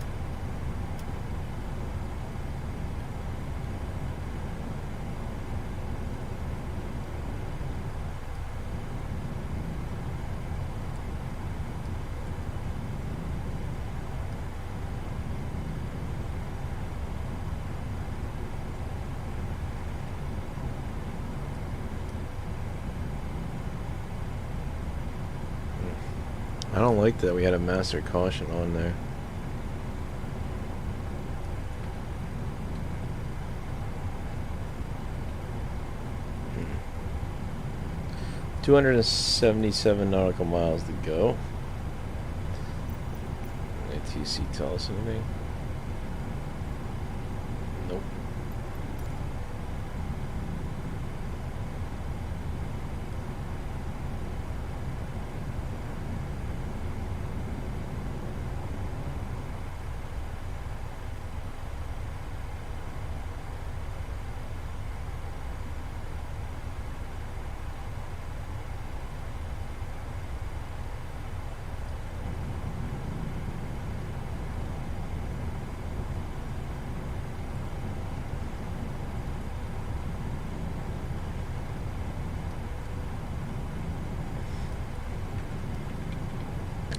I don't like that we had a master caution on there. Hmm. 277 nautical miles to go. ATC tell us anything? Nope.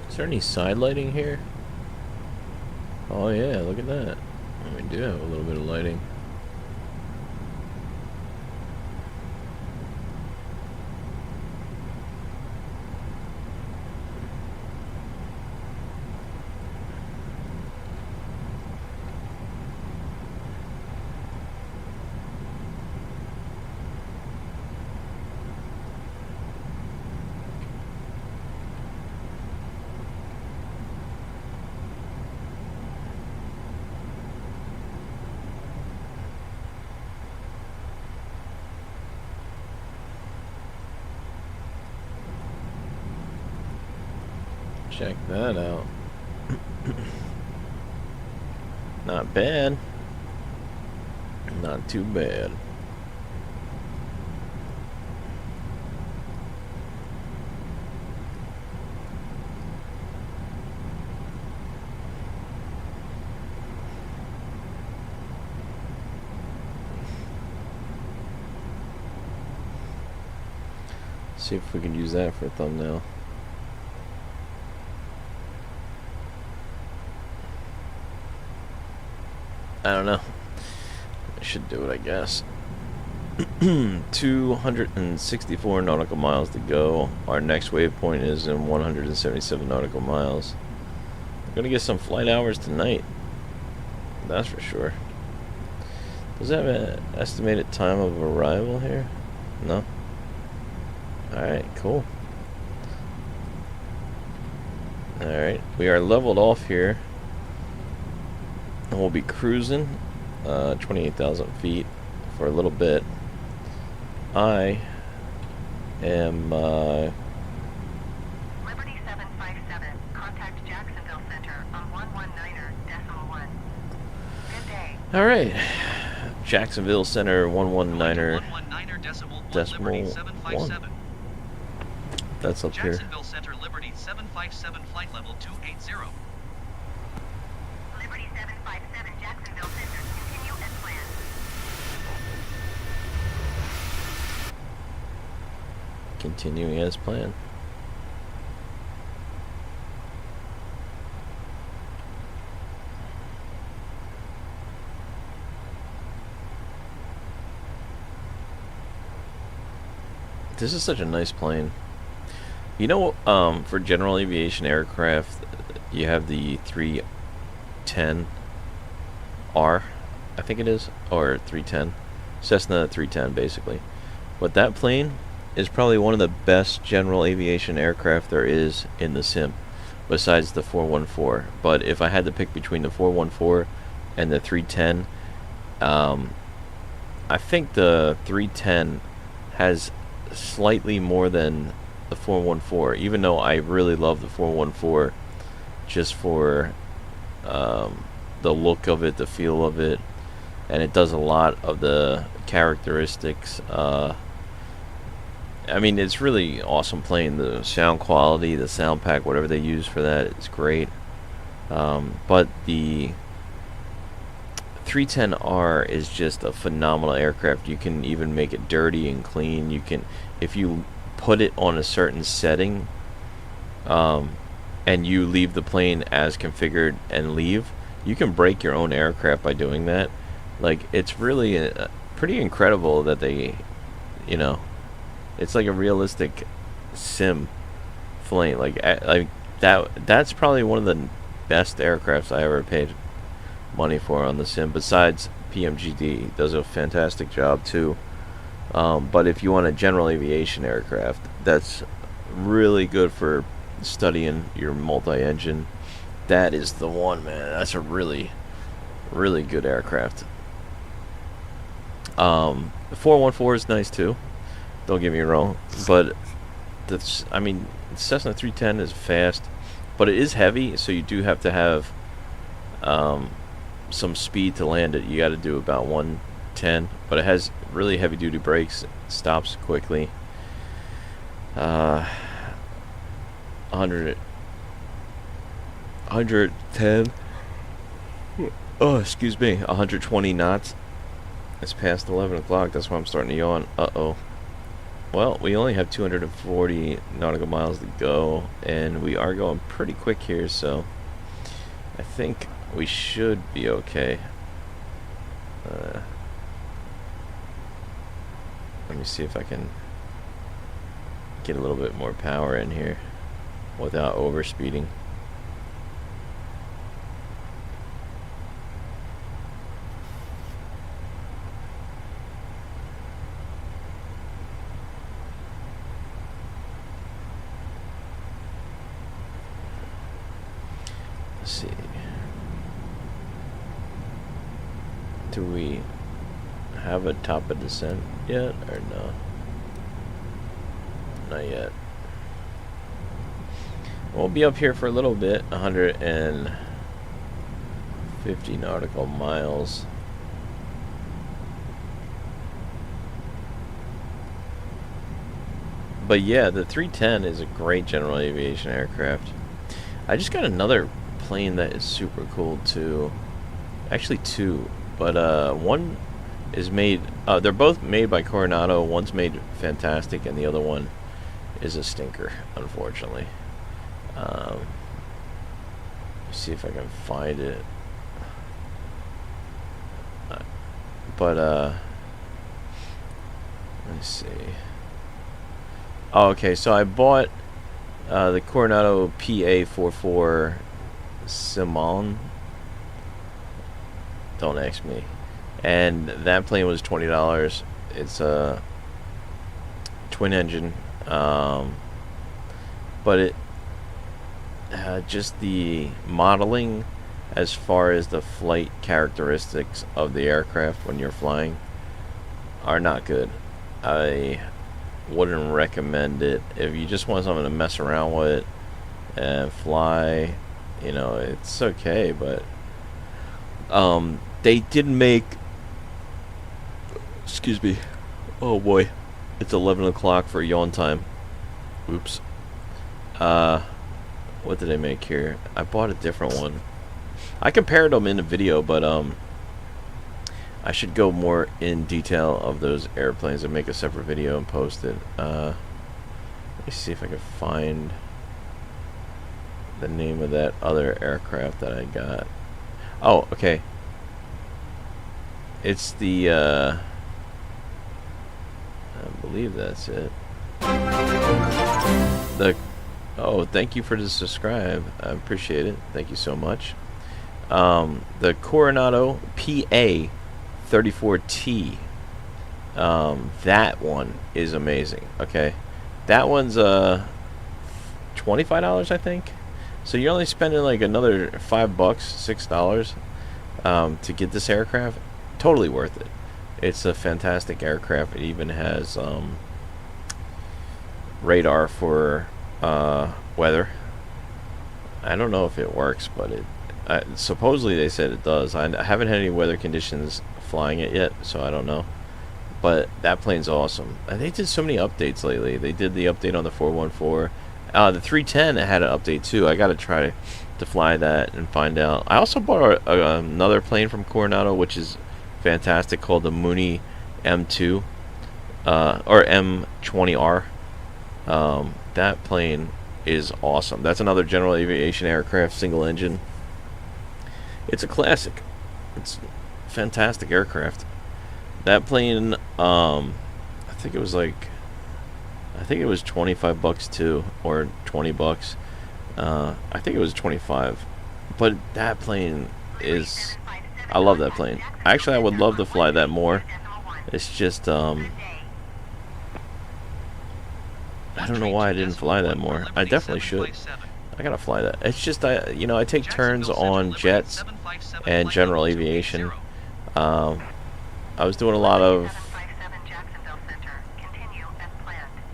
Is there any side lighting here? Oh yeah, look at that. We do have a little bit of lighting. Check that out. Not bad. Not too bad. See if we can use that for a thumbnail. I don't know. I should do it, I guess. 264 nautical miles to go. Our next waypoint is in 177 nautical miles. We're gonna get some flight hours tonight. That's for sure. Does that have an estimated time of arrival here? No? Alright, cool. Alright, we are leveled off here. And we'll be cruising 28,000 feet for a little bit. I am Liberty 757, contact Jacksonville Center on 119.1. Good day. alright. Jacksonville Center 119er 119er decimal decimal Liberty 757. That's up here. Jacksonville Center Liberty 757 flight level 280. Liberty 757, Jacksonville Center, continue as planned. Continuing as planned. This is such a nice plane. You know, for general aviation aircraft, you have the 310R, I think it is, or 310, Cessna 310 basically. But that plane is probably one of the best general aviation aircraft there is in the sim, besides the 414. But if I had to pick between the 414 and the 310, I think the 310 has slightly more than the 414, even though I really love the 414 just for the look of it, the feel of it, and it does a lot of the characteristics. I mean, it's really awesome plane. The sound quality, the sound pack, whatever they use for that, it's great. But the 310R is just a phenomenal aircraft. You can even make it dirty and clean. You can, if you put it on a certain setting, and you leave the plane as configured and leave, you can break your own aircraft by doing that. Like, it's really pretty incredible that they, you know, it's like a realistic sim plane. Like that's probably one of the best aircrafts I ever paid money for on the sim. Besides PMGD, does a fantastic job too. But if you want a general aviation aircraft, that's really good for studying your multi-engine. That is the one, man. That's a really, really good aircraft. The 414 is nice too. Don't get me wrong, but I mean, Cessna 310 is fast, but it is heavy, so you do have to have some speed to land it. You got to do about 110, but it has really heavy duty brakes. It stops quickly. 110. Oh, excuse me. 120 knots. It's past 11 o'clock. That's why I'm starting to yawn. Uh-oh. Well, we only have 240 nautical miles to go, and we are going pretty quick here, so I think we should be okay. Let me see if I can get a little bit more power in here without overspeeding. Let's see. Do we have a top of descent yet or no? Not yet. We'll be up here for a little bit. 150 nautical miles. But yeah, the 310 is a great general aviation aircraft. I just got another plane that is super cool too. Actually two, but one is made, they're both made by Coronado. One's made fantastic and the other one is a stinker, unfortunately. Let's see if I can find it. Let's see. Oh, okay, so I bought the Coronado PA44 Simon. Don't ask me. And that plane was $20. It's a twin engine, but it just the modeling as far as the flight characteristics of the aircraft when you're flying are not good. I wouldn't recommend it if you just want something to mess around with and fly. You know, it's okay, but they did make, excuse me, oh boy, it's 11 o'clock for yawn time. Oops. What did I make here? I bought a different one. I compared them in the video, but I should go more in detail of those airplanes and make a separate video and post it. Let me see if I can find the name of that other aircraft that I got. Oh, okay. It's the I believe that's it. Oh, thank you for the subscribe. I appreciate it. Thank you so much. The Coronado PA34T. That one is amazing. Okay, that one's $25, I think. So you're only spending like another $5, $6 to get this aircraft. Totally worth it. It's a fantastic aircraft. It even has radar for weather. I don't know if it works, but supposedly they said it does. I haven't had any weather conditions flying it yet, so I don't know. But that plane's awesome. And they did so many updates lately. They did the update on the 414. The 310 had an update too. I got to try to fly that and find out. I also bought another plane from Coronado, which is fantastic, called the Mooney M2 or M20R. That plane is awesome. That's another general aviation aircraft, single engine. It's a classic. It's a fantastic aircraft. That plane, I think it was $25 too, or $20. I think it was 25. But that plane is... I love that plane. Actually, I would love to fly that more. It's just, I don't know why I didn't fly that more. I definitely should. I gotta fly that. It's just, you know, I take turns on jets and general aviation. I was doing a lot of...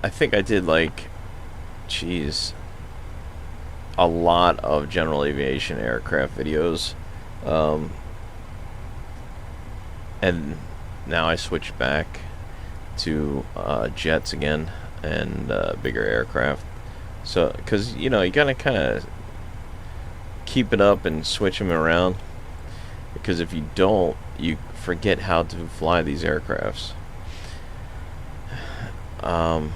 I think I did, like, geez, a lot of general aviation aircraft videos. And now I switched back to jets again and bigger aircraft. So, because, you know, you gotta kind of keep it up and switch them around. Because if you don't, you forget how to fly these aircrafts. The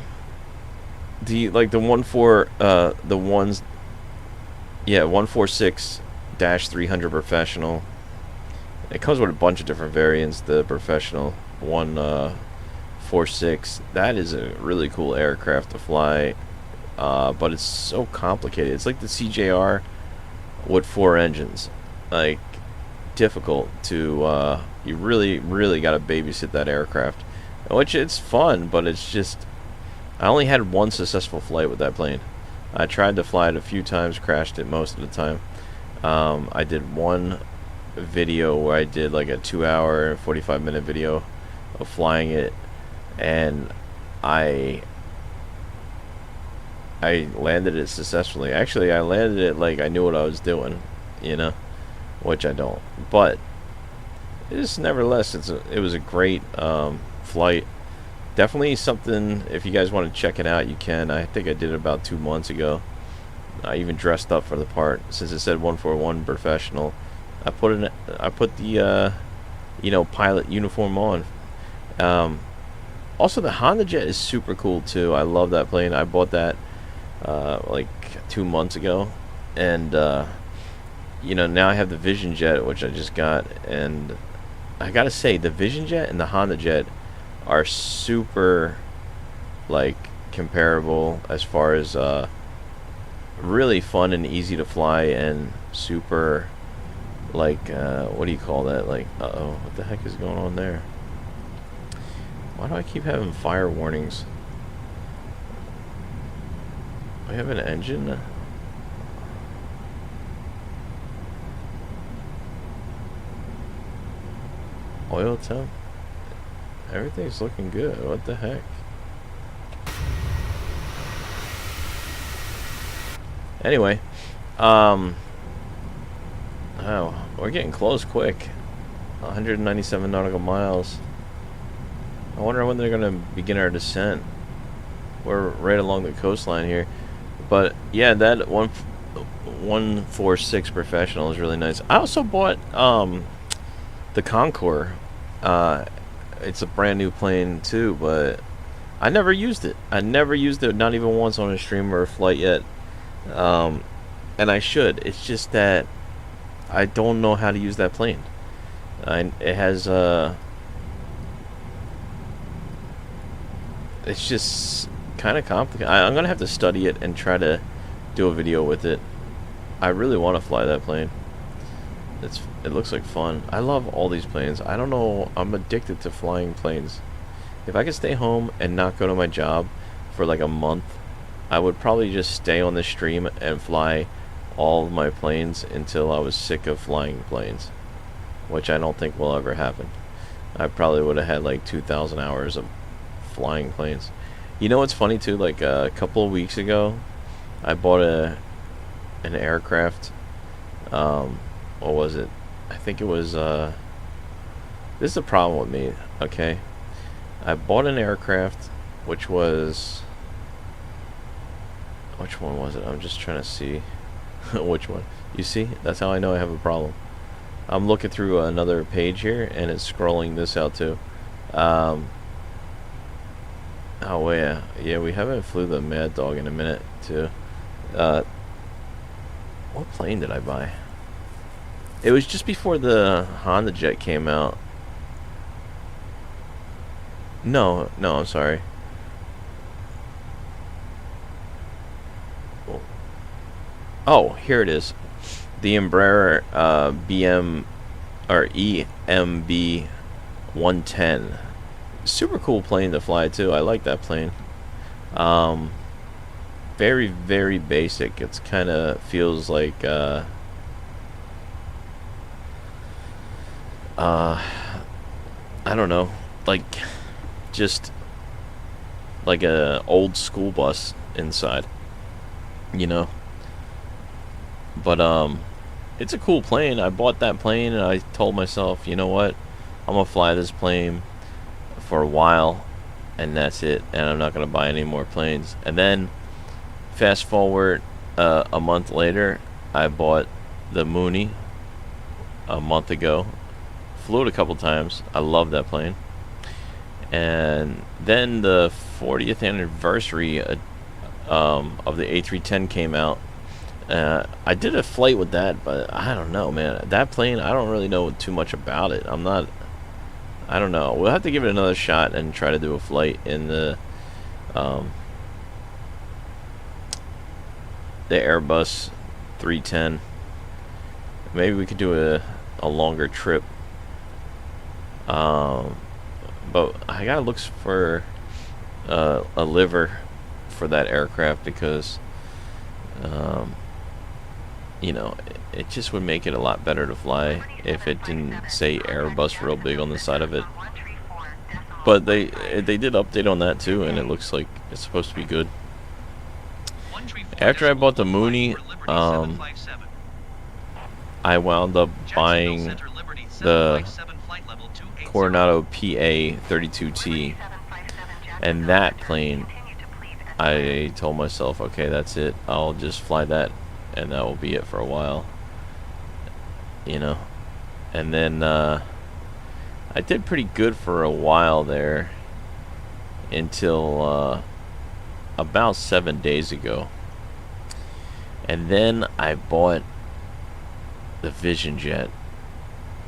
146-300 professional. It comes with a bunch of different variants. The professional 146, that is a really cool aircraft to fly, but it's so complicated. It's like the CJR with 4 engines. Like, difficult to you really got to babysit that aircraft, which it's fun, but it's just, I only had one successful flight with that plane. I tried to fly it a few times, crashed it most of the time. I did one video where I did like a 2-hour and 45-minute video of flying it, and I landed it successfully. Actually, I landed it like I knew what I was doing, you know, which I don't. But it's nevertheless, it was a great flight. Definitely something, if you guys want to check it out, you can. I think I did it about 2 months ago. I even dressed up for the part, since it said 141 professional. I put the you know, pilot uniform on. Also, the Honda Jet is super cool too. I love that plane. I bought that like 2 months ago, and you know, now I have the Vision Jet, which I just got, and I gotta say, the Vision Jet and the Honda Jet are super, like, comparable as far as really fun and easy to fly, and super, like, what do you call that? Like, uh-oh, what the heck is going on there? Why do I keep having fire warnings? I have an engine. Oil temp. Everything's looking good. What the heck? Anyway, oh, we're getting close quick. 197 nautical miles. I wonder when they're gonna begin our descent. We're right along the coastline here, but yeah, that 146 professional is really nice. I also bought the Concorde. It's a brand new plane too, but I never used it. I never used it, not even once on a stream or a flight yet. And I should. It's just that I don't know how to use that plane. It has it's just kind of complicated. I'm gonna have to study it and try to do a video with it. I really want to fly that plane. It looks like fun. I love all these planes. I don't know, I'm addicted to flying planes. If I could stay home and not go to my job for like a month, I would probably just stay on the stream and fly all of my planes until I was sick of flying planes, which I don't think will ever happen. I probably would have had like 2,000 hours of flying planes. You know what's funny too? Like a couple of weeks ago, I bought an aircraft. What was it? I think it was this is the problem with me, okay? I bought an aircraft which was, which one was it? I'm just trying to see which one. You see? That's how I know I have a problem. I'm looking through another page here and it's scrolling this out too. Oh yeah, we haven't flew the Mad Dog in a minute too. What plane did I buy? It was just before the Honda Jet came out. No, I'm sorry. Oh, here it is. The Embraer BM or EMB 110. Super cool plane to fly too. I like that plane. Very, very basic. It's kind of feels like I don't know, like just like a old school bus inside, you know. But it's a cool plane. I bought that plane and I told myself, you know what, I'm gonna fly this plane for a while, and that's it. And I'm not gonna buy any more planes. And then fast forward a month later, I bought the Mooney a month ago. Flew it a couple times. I love that plane. And then the 40th anniversary of the A310 came out. I did a flight with that, but I don't know, man. That plane, I don't really know too much about it. I don't know. We'll have to give it another shot and try to do a flight in the Airbus 310. Maybe we could do a longer trip. But I gotta look for a liver for that aircraft because you know, it just would make it a lot better to fly if it didn't say Airbus real big on the side of it. But they did update on that too, and it looks like it's supposed to be good. After I bought the Mooney, I wound up buying the Coronado PA 32T, and that plane, I told myself, okay, that's it. I'll just fly that, and that will be it for a while, you know. And then I did pretty good for a while there until about 7 days ago. And then I bought the Vision Jet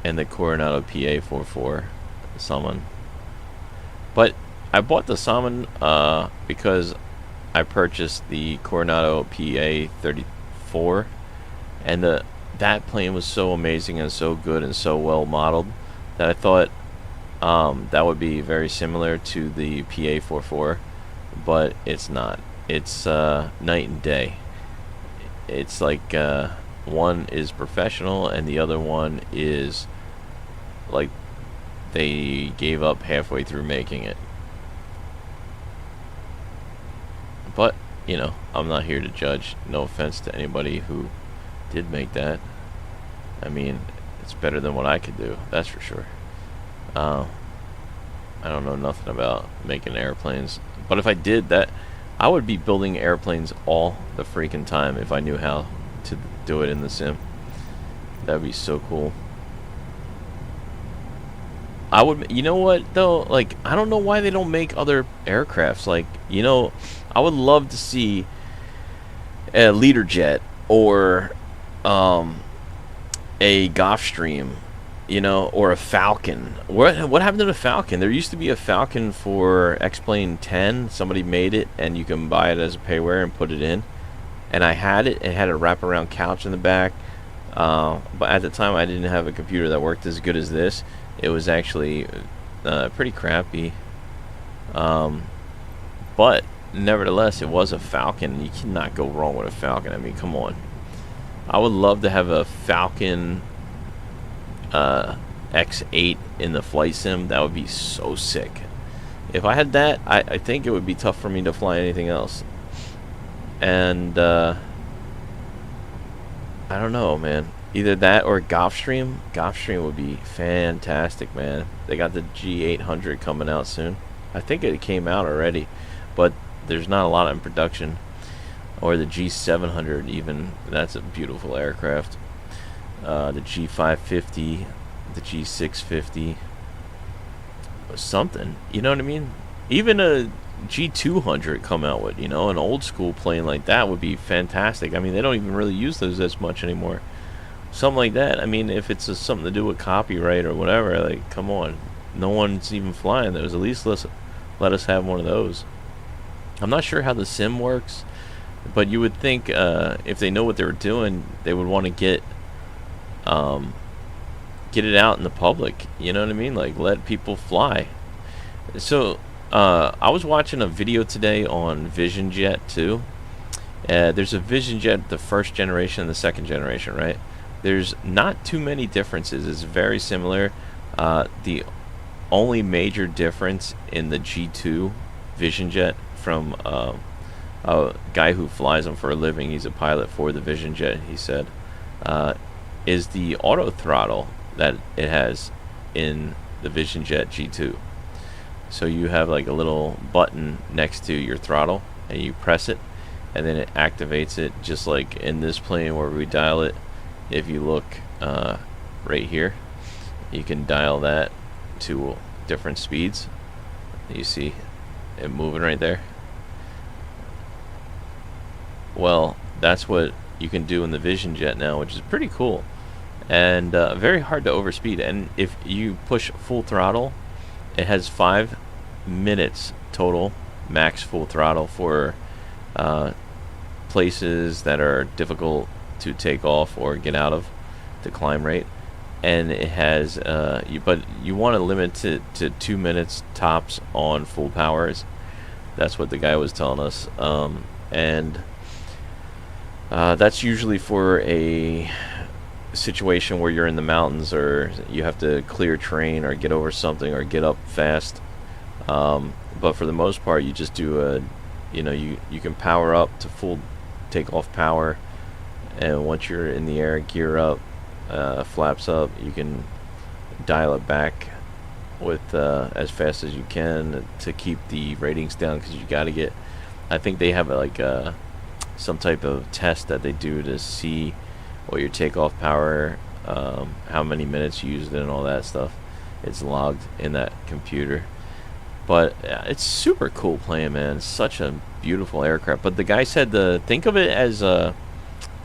and the Coronado PA 44 Salmon. But I bought the Salmon because I purchased the Coronado PA 34, and that plane was so amazing and so good and so well modeled that I thought that would be very similar to the PA 44, but it's not. It's night and day. It's like one is professional and the other one is like they gave up halfway through making it. But, you know, I'm not here to judge. No offense to anybody who did make that. I mean, it's better than what I could do, that's for sure. I don't know nothing about making airplanes, but if I did that, I would be building airplanes all the freaking time if I knew how to do it in the sim. That'd be so cool. I would, you know what though, like, I don't know why they don't make other aircrafts. Like, you know, I would love to see a Leaderjet or a Gulfstream, you know, or a Falcon. What happened to the Falcon? There used to be a Falcon for X-Plane 10. Somebody made it, and you can buy it as a payware and put it in. And I had it. It had a wraparound couch in the back. But at the time, I didn't have a computer that worked as good as this. It was actually pretty crappy. But nevertheless, it was a Falcon. You cannot go wrong with a Falcon. I mean, come on. I would love to have a Falcon X8 in the flight sim. That would be so sick. If I had that, I think it would be tough for me to fly anything else. And I don't know, man. Either that or Gulfstream. Gulfstream would be fantastic, man. They got the G800 coming out soon. I think it came out already, but there's not a lot in production. Or the G700 even. That's a beautiful aircraft. The G550, the G650, something, you know what I mean? Even a G200 come out with, you know, an old school plane like that would be fantastic. I mean, they don't even really use those as much anymore. Something like that. I mean, if it's something to do with copyright or whatever, like, come on, no one's even flying those. At least let us have one of those. I'm not sure how the sim works. But you would think if they know what they were doing, they would want to get it out in the public. You know what I mean? Like, let people fly. So I was watching a video today on Vision Jet too. There's a Vision Jet, the first generation and the second generation, right? There's not too many differences. It's very similar. The only major difference in the G2 Vision Jet from a guy who flies them for a living, he's a pilot for the Vision Jet, he said, is the auto throttle that it has in the Vision Jet G2. So you have like a little button next to your throttle, and you press it, and then it activates it, just like in this plane where we dial it. If you look right here, you can dial that to different speeds. You see it moving right there. Well, that's what you can do in the Vision Jet now, which is pretty cool, and very hard to overspeed. And if you push full throttle, it has 5 minutes total max full throttle for places that are difficult to take off or get out of, the climb rate. And it has but you want to limit it to 2 minutes tops on full powers. That's what the guy was telling us. And that's usually for a situation where you're in the mountains, or you have to clear terrain or get over something or get up fast. But for the most part, you just do you can power up to full takeoff power, and once you're in the air, gear up, flaps up, you can dial it back with as fast as you can to keep the ratings down, because you got to get, I think they have like some type of test that they do to see what your takeoff power, how many minutes you used it, and all that stuff. It's logged in that computer. But it's super cool plane, man. It's such a beautiful aircraft. But the guy said, think of it as a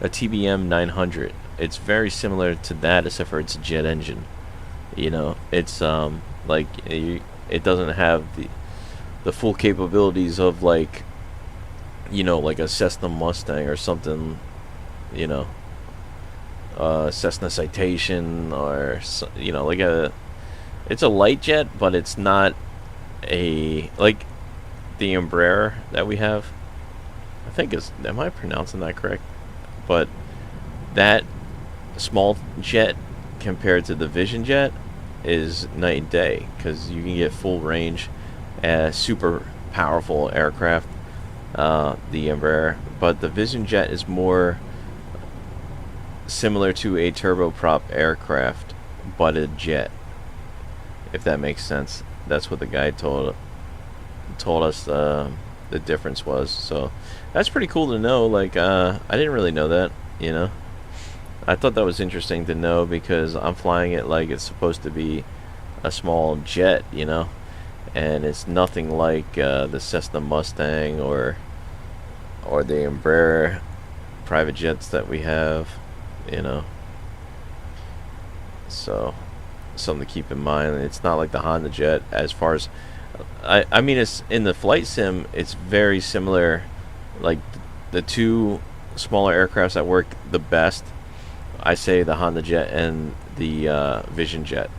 TBM 900. It's very similar to that, except for it's a jet engine. You know, it's like it doesn't have the full capabilities of, like, you know, like a Cessna Mustang or something. You know, Cessna Citation, or you know, like it's a light jet, but it's not like the Embraer that we have. I think am I pronouncing that correct? But that small jet compared to the Vision Jet is night and day, because you can get full range, super powerful aircraft, the Embraer. But the Vision Jet is more similar to a turboprop aircraft, but a jet, if that makes sense. That's what the guy told us the difference was. So that's pretty cool to know. Like, I didn't really know that, you know. I thought that was interesting to know, because I'm flying it like it's supposed to be a small jet, you know, and it's nothing like the Cessna Mustang or the Embraer private jets that we have, you know. So something to keep in mind. It's not like the Honda Jet as far as I mean, it's in the flight sim, it's very similar. Like the two smaller aircrafts that work the best, I say the Honda Jet and the Vision Jet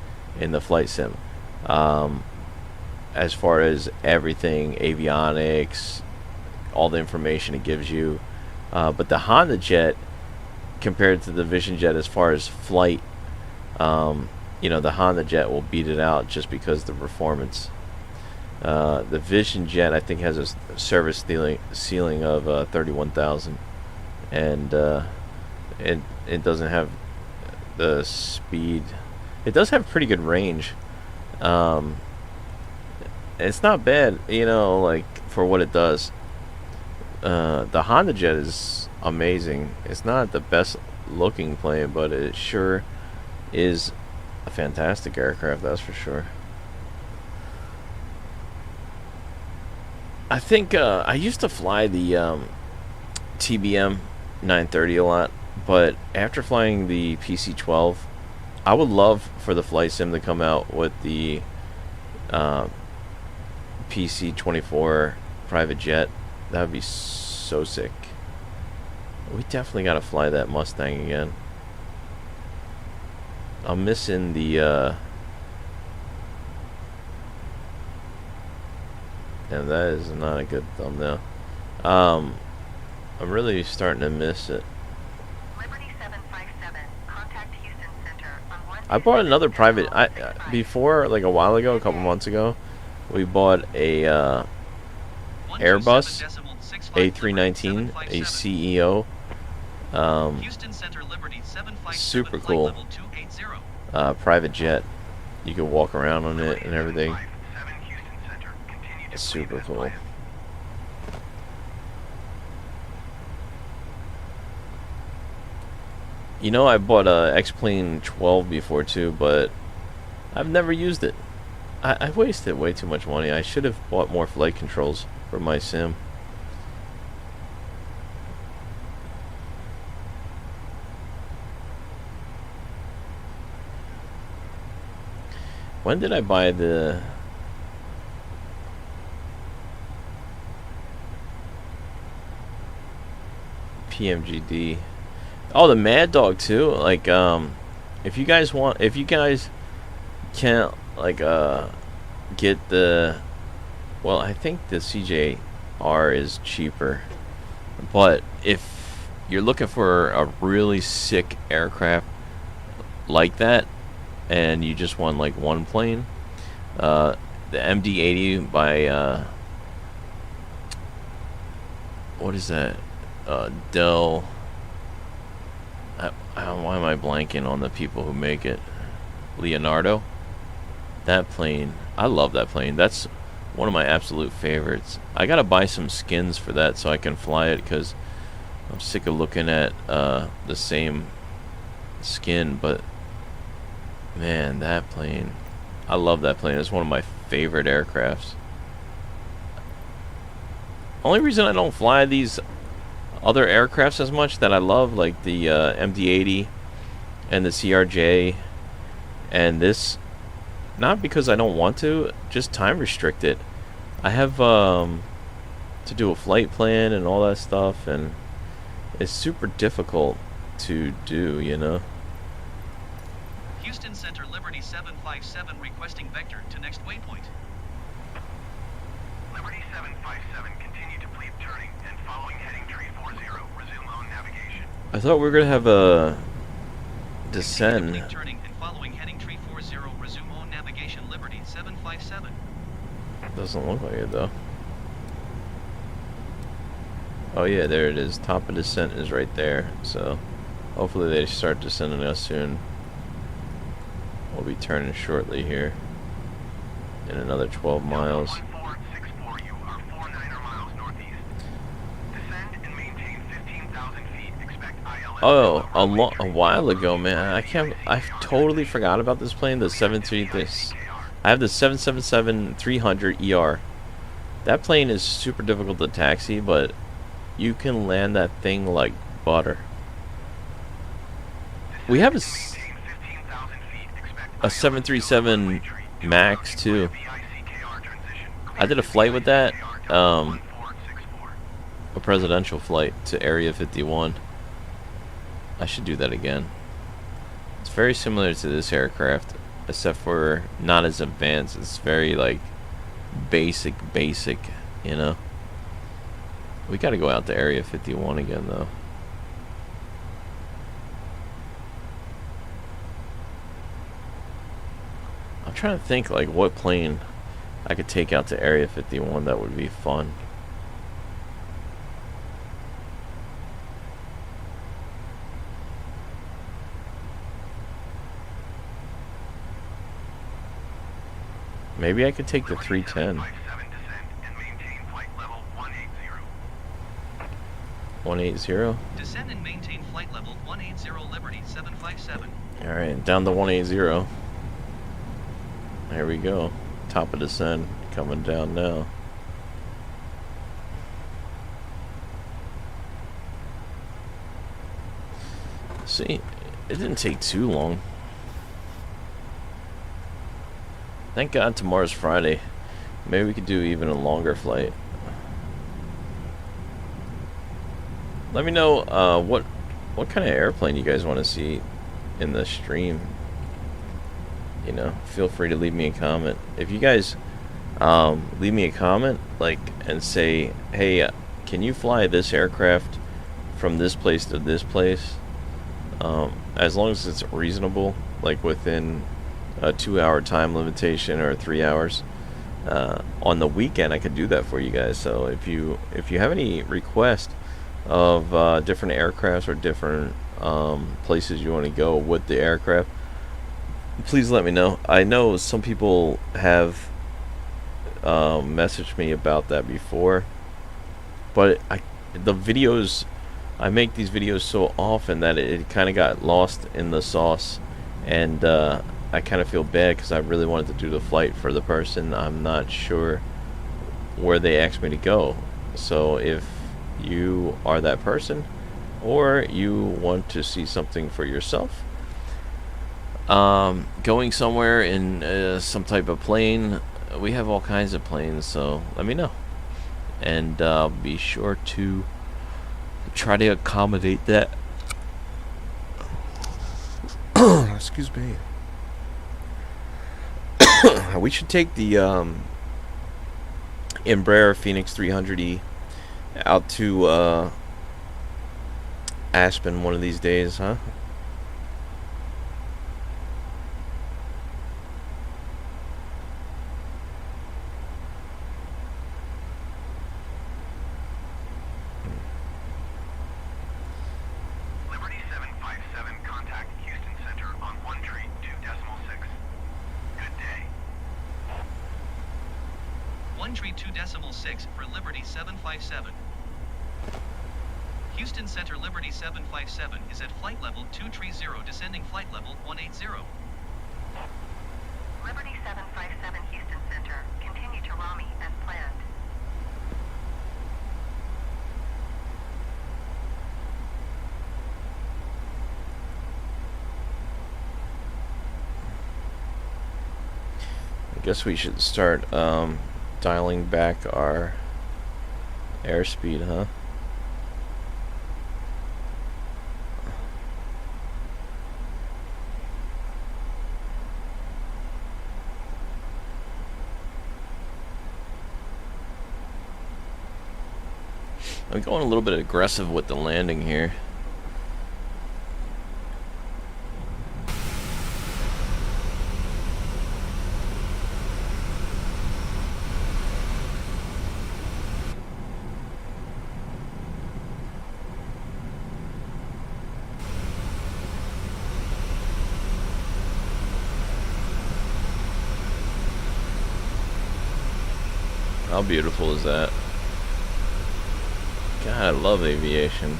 in the flight sim. As far as everything, avionics, all the information it gives you, but the Honda Jet compared to the Vision Jet as far as flight, you know, the Honda Jet will beat it out just because of the performance. The Vision Jet, I think, has a service ceiling of 31,000, and it doesn't have the speed. It does have pretty good range. It's not bad, you know, like for what it does. The Honda Jet is amazing. It's not the best looking plane, but it sure is a fantastic aircraft, that's for sure. I think I used to fly the TBM 930 a lot, but after flying the PC-12, I would love for the flight sim to come out with the PC-24 private jet. That would be so sick. We definitely gotta fly that Mustang again. I'm missing the, and that is not a good thumbnail. I'm really starting to miss it. Liberty 757, contact Houston Center on I bought another private, before, like a while ago, a couple months ago, we bought a, Airbus A319, a CEO. Houston Center Liberty 757 Super flight cool. level 280. Private jet. You can walk around on it and everything. It's super cool. You know, I bought a X-Plane 12 before too, but I've never used it. I wasted way too much money. I should have bought more flight controls for my sim. When did I buy the... PMGD? Oh, the Mad Dog too. Like, if you guys can't like get the, well, I think the CJR is cheaper, but if you're looking for a really sick aircraft like that, and you just want like one plane, the MD-80 by what is that? Dell. Why am I blanking on the people who make it? Leonardo. That plane, I love that plane. That's one of my absolute favorites. I gotta buy some skins for that so I can fly it, because I'm sick of looking at the same skin. But man, that plane, I love that plane. It's one of my favorite aircrafts. Only reason I don't fly these other aircrafts as much that I love, like the MD-80 and the CRJ and this, not because I don't want to, just time restricted. I have to do a flight plan and all that stuff, and it's super difficult to do, you know. Houston Center Liberty 757 requesting vector to next waypoint. Liberty 757, continue to please turning and following heading tree 40, resume on navigation. I thought we were gonna have a descend. Complete turning and following heading tree 40, resume on navigation Liberty 757. Doesn't look like it though. Oh yeah, there it is. Top of descent is right there. So hopefully they start descending us soon. We'll be turning shortly here in another 12 miles. 1464, you are 49er miles northeast. Descend and maintain 15,000 feet. Expect ILS. Oh, a while ago, man. I totally forgot about this plane. The 737. I have the 777-300 ER. That plane is super difficult to taxi, but you can land that thing like butter. We have a 737 Max too. I did a flight with that, a presidential flight to Area 51. I should do that again. It's very similar to this aircraft, except for not as advanced. It's very like basic, you know. We gotta go out to Area 51 again though. I'm trying to think like what plane I could take out to Area 51 that would be fun. Maybe I could take the 310. 180. Descend and maintain flight level 180 Liberty 757. Alright, down to 180. There we go. Top of descent coming down now. See, it didn't take too long. Thank God tomorrow's Friday. Maybe we could do even a longer flight. Let me know what kind of airplane you guys want to see in the stream. You know, feel free to leave me a comment. If you guys leave me a comment, like, and say, hey, can you fly this aircraft from this place to this place? As long as it's reasonable, like within a 2-hour time limitation or 3 hours. On the weekend, I could do that for you guys. So if you have any request of different aircrafts or different places you want to go with the aircraft, please let me know. I know some people have messaged me about that before, but the videos, I make these videos so often that it kind of got lost in the sauce, and I kind of feel bad because I really wanted to do the flight for the person. I'm not sure where they asked me to go. So if you are that person, or you want to see something for yourself, going somewhere in some type of plane, we have all kinds of planes, so let me know, and be sure to try to accommodate that. Excuse me. We should take the Embraer Phoenix 300E out to Aspen one of these days, huh? Liberty 757, contact Houston Center on 132.6. Good day. 132.6 for Liberty 757. Houston Center Liberty 757 is at flight level 230, descending flight level 180. Liberty 757 Houston Center. Continue to Raleigh as planned. I guess we should start dialing back our airspeed, huh? I'm going a little bit aggressive with the landing here. How beautiful is that? God, I love aviation.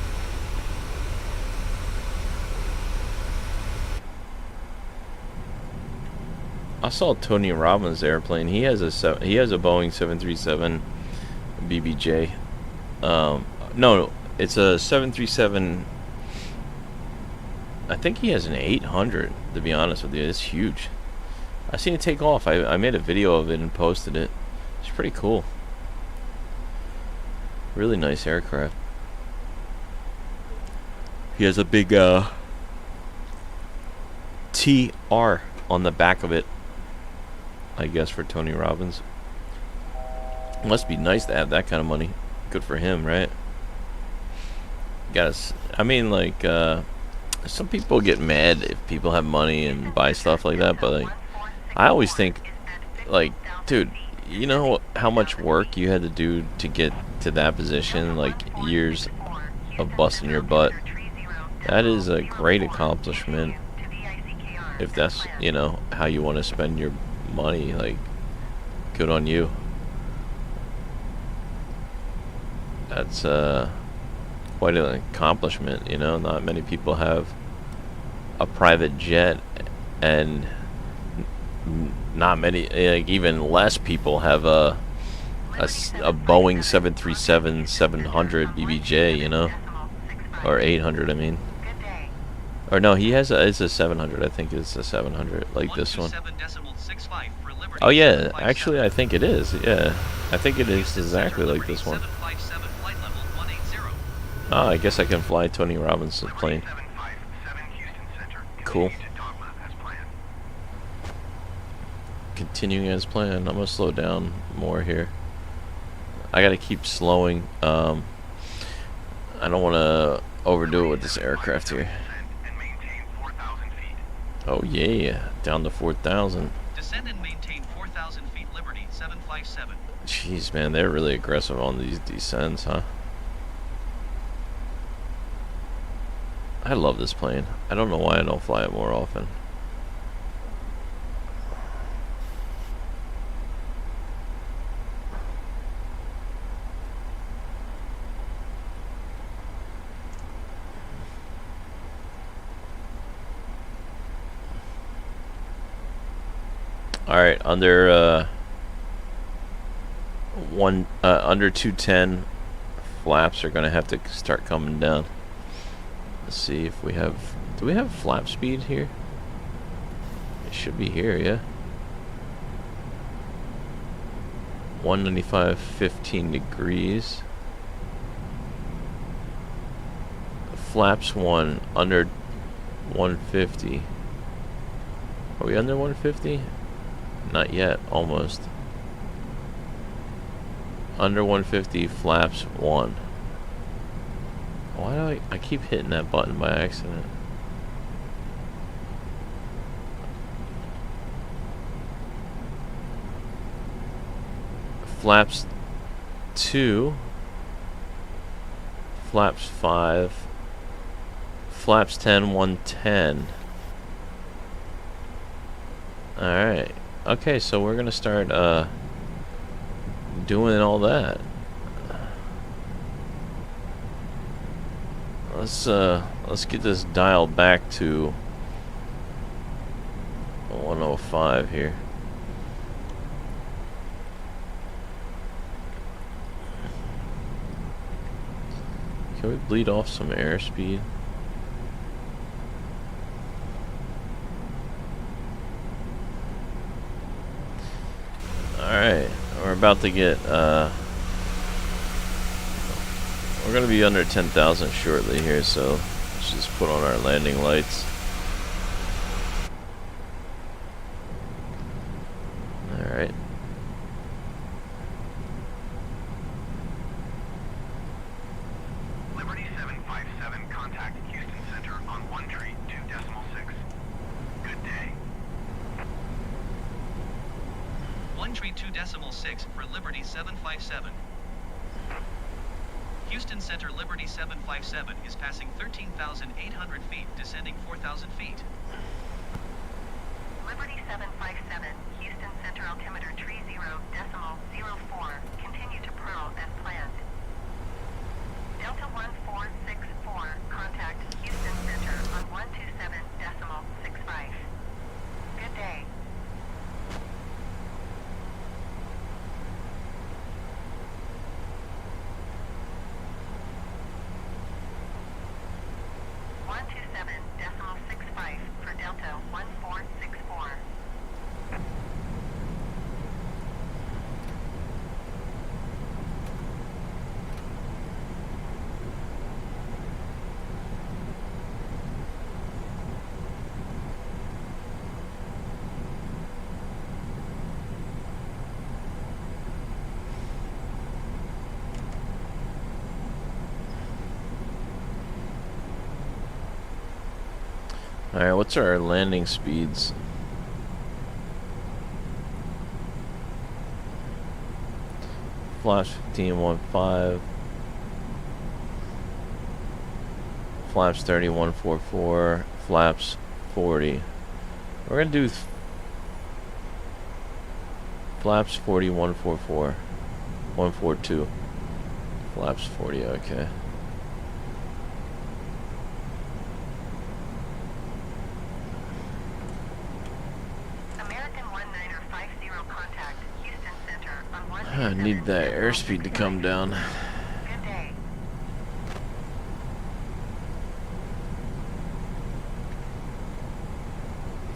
I saw Tony Robbins' airplane. He has a Boeing 737 BBJ. No, it's a 737. I think he has an 800. To be honest with you, it's huge. I seen it take off. I made a video of it and posted it. It's pretty cool. Really nice aircraft. He has a big TR on the back of it, I guess, for Tony Robbins. Must be nice to have that kind of money. Good for him, right? Guys, I mean, like, some people get mad if people have money and buy stuff like that, but like, I always think, like, dude, you know how much work you had to do to get to that position, like years of busting your butt. That is a great accomplishment. If that's, you know, how you want to spend your money, like, good on you. That's quite an accomplishment, you know. Not many people have a private jet, and not many, like, even less people have a Boeing 737-700 BBJ, you know, or 800, I mean. Or no, he has it's a 700. I think it's a 700, like this one. Oh yeah, actually I think it is. Yeah, I think it is exactly like this one. Ah, I guess I can fly Tony Robinson's plane. 757 Houston Center. Cool. Continue to dogma as planned. Continuing as planned. I'm gonna slow down more here. I gotta keep slowing. I don't want to overdo it with this aircraft here. Descend and maintain 4,000 feet. Oh yeah, down to 4,000. Descend and maintain 4,000 feet, Liberty 757. Jeez, man, they're really aggressive on these descents, huh? I love this plane. I don't know why I don't fly it more often. Alright, under under 210 flaps are gonna have to start coming down. Let's see if we have, do we have flap speed here? It should be here, yeah. 195, 15 degrees. Flaps 1 under 150. Are we under 150? Not yet, almost. Under 150, flaps 1. Why do I keep hitting that button by accident? Flaps 2. Flaps 5. Flaps 10, 110. Alright. Okay, so we're gonna start doing all that. Let's get this dial back to 105 here. Can we bleed off some airspeed? Alright, we're about to get, we're gonna be under 10,000 shortly here, so let's just put on our landing lights. Alright. Liberty 757, contact Houston Center on 132.6. Good day. 132.6 for Liberty 757. Houston Center Liberty 757 is passing 13,800 feet, descending 4,000 feet. Liberty 757, Houston Center altimeter 30.04, continue to Pearl as planned. Delta 1464, contact Houston Center on 127.65. Good day. for Delta 1464. Alright, what's our landing speeds? Flaps 15.15. Flaps 30.144. Flaps 40. We're gonna do flaps 40.144. 142. Flaps 40, okay. I need that airspeed to come down. Good day.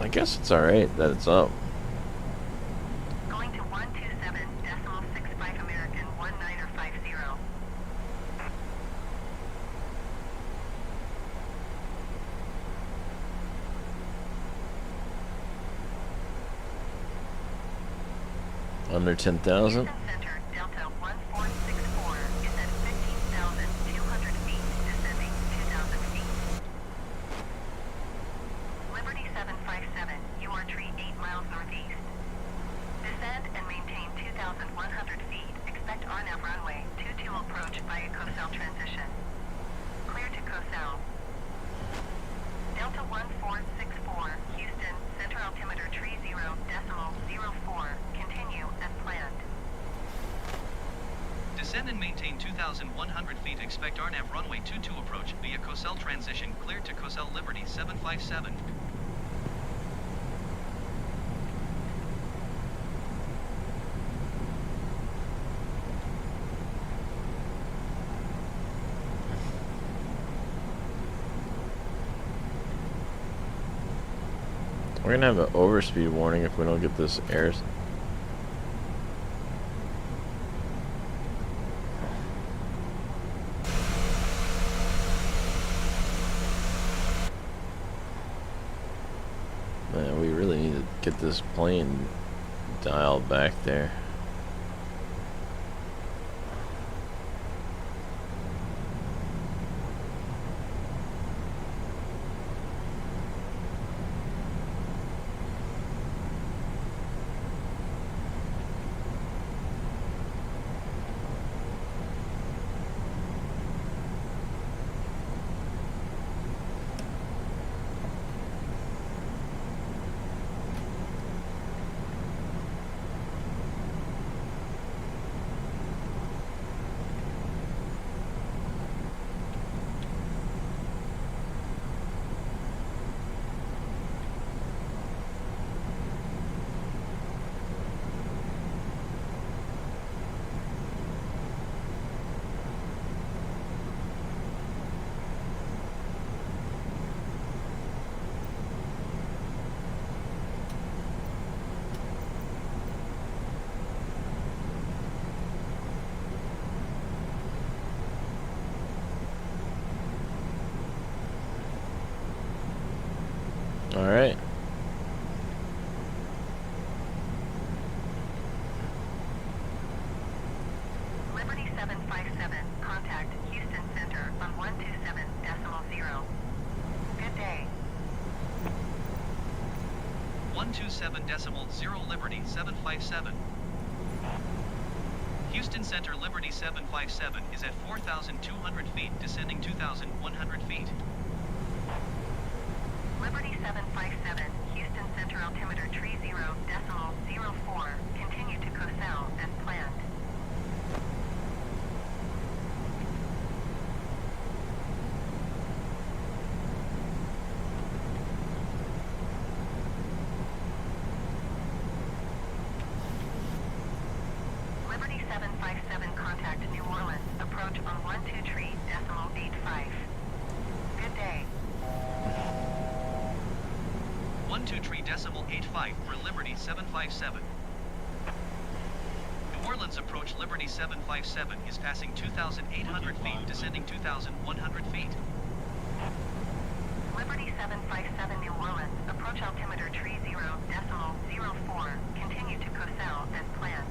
I guess it's alright that it's up. Going to 127.65 American 1950. Under 10,000. Houston Center, Delta 1464 is at 15,200 feet, descending 2,000 feet. Liberty 757, you are tree 8 miles northeast. Descend and maintain 2,100 feet. Expect RNAV runway 22 approach via Cosel transition. Clear to Cosel. Delta 1464, Houston, center altimeter tree 0.04. Continue as planned. Descend and maintain 2,100 feet. Expect RNAV runway 22 approach via Cosel transition. Cleared to Cosel Liberty 757. We're gonna have an overspeed warning if we don't get this air. Man, we really need to get this plane dialed back there. All right. Liberty 757, contact Houston Center on 127.0. Good day. 127.0 Liberty 757. Houston Center Liberty 757 is at 4,200 feet, descending 2,100 feet. Liberty 757, Houston Center altimeter tree 0.04. Continue to Cosel as planned. Liberty 757, contact New Orleans. Approach on 12.85. Good day. 123.85 for Liberty 757. New Orleans approach Liberty 757 is passing 2,800 feet, descending 2,100 feet. Liberty 757 New Orleans, approach altimeter tree 0.04. Continue to Cosel as planned.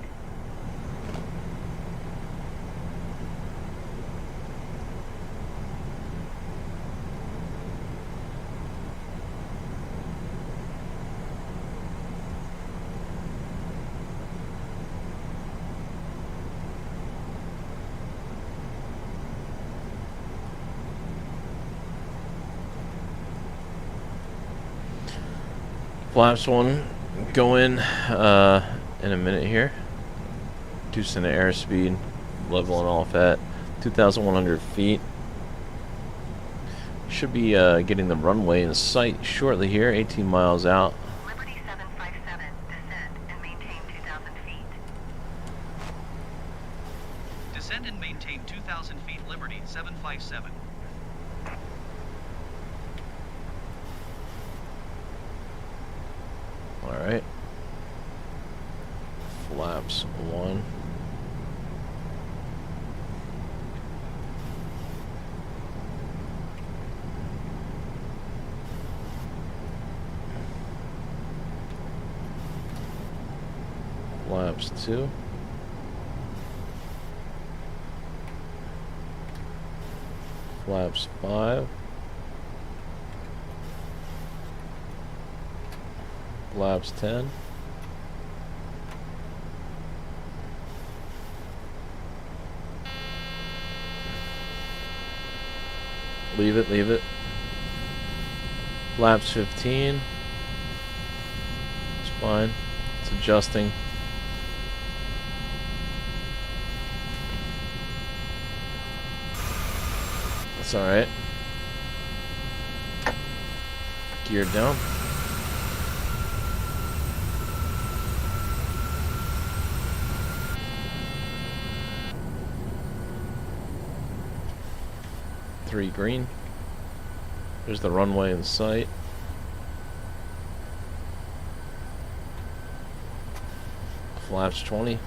Flaps one go in a minute here. 2 airspeed, leveling off at 2,100 feet. Should be getting the runway in sight shortly here, 18 miles out. Liberty 757, descend and maintain 2,000 feet. Descend and maintain 2,000 feet Liberty 757. Alright. Flaps one. Flaps 2. Flaps 5. Flaps 10. Leave it, leave it. Flaps 15. It's fine. It's adjusting. That's alright. Geared down. Three green. There's the runway in sight. Flaps 20.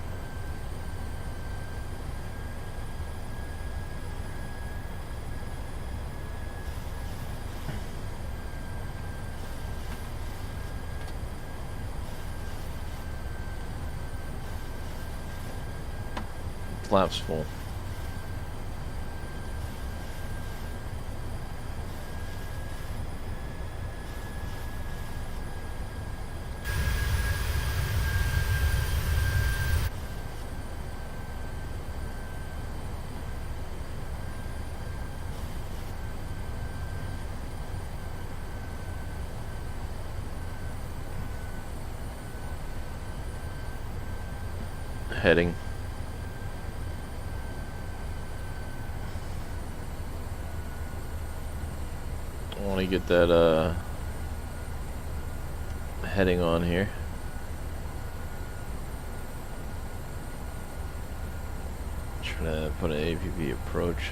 Flaps full. Heading. I want to get that heading on here. Trying to put an AVP approach.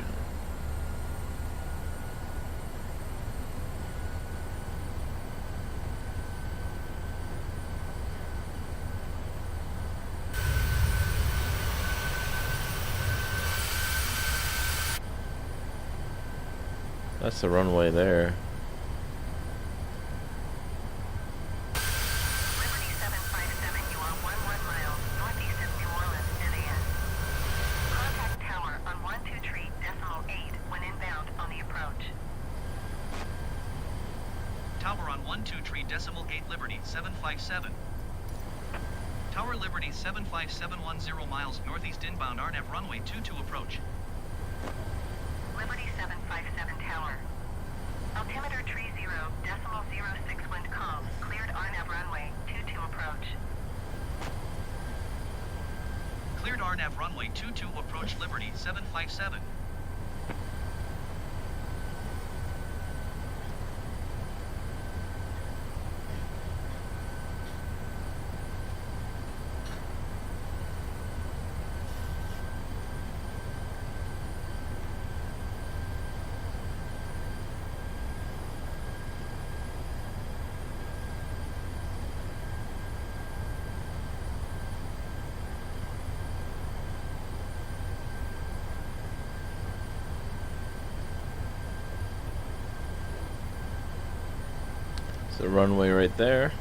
That's the runway there. Liberty 757, you are 11 miles northeast of New Orleans, NAS. Contact tower on 123.8 when inbound on the approach. Tower on 123.8 Liberty 757. Tower Liberty 75710 miles northeast inbound RNAV runway 22 approach. Liberty 757 tower. Altimeter 30.06 wind calm. Cleared RNAV runway 22 approach. Cleared RNAV runway 22 approach Liberty 757. The runway right there.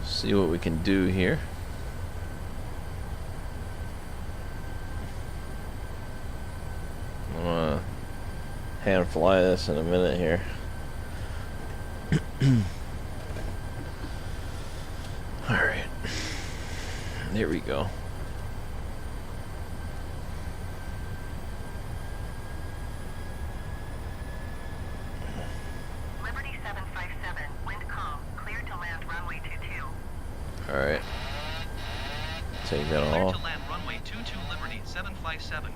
See what we can do here. I'm gonna hand fly this in a minute here. Alright. There we go. Liberty 757, wind calm. Cleared to land runway 22. Alright. Take that Clear off. to land runway 22 Liberty 757.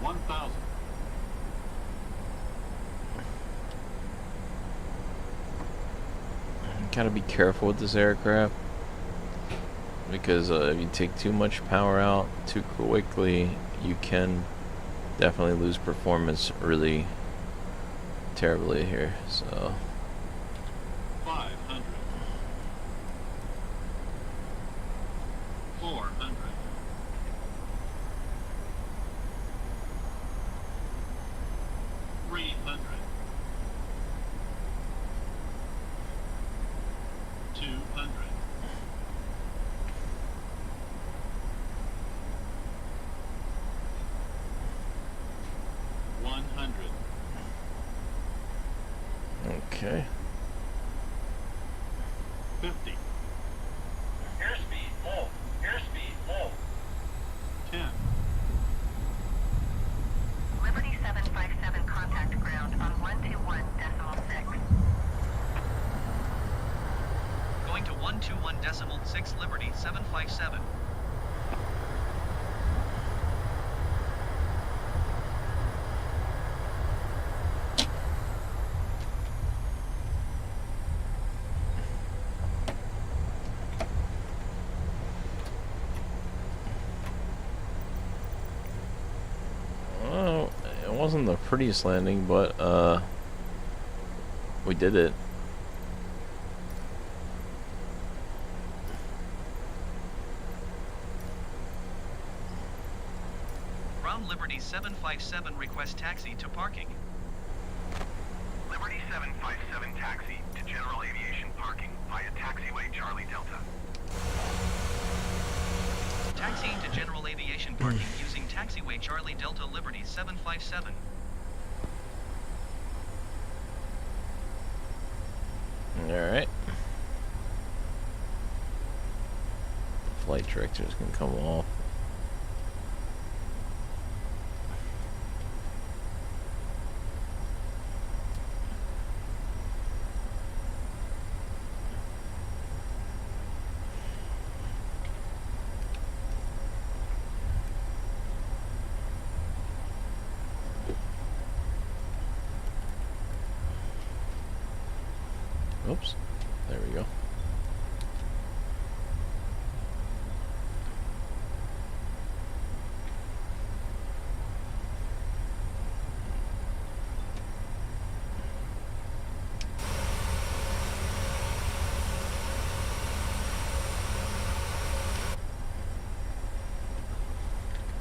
1,000. Gotta be careful with this aircraft because if you take too much power out too quickly, you can definitely lose performance really terribly here. So 500. 400. 300. 200. 100. okay. 50. Airspeed low. Airspeed low. 10. Liberty 757 contact ground on 121.6. Going to 121.6 Liberty 757. Well, it wasn't the prettiest landing, but we did it. Ground Liberty 757 request taxi to parking. Liberty 757 taxi to general aviation parking via taxiway Charlie Delta. Taxiing to general aviation parking using taxiway Charlie Delta Liberty 757. Alright. Flight director's gonna come off. Oops. There we go.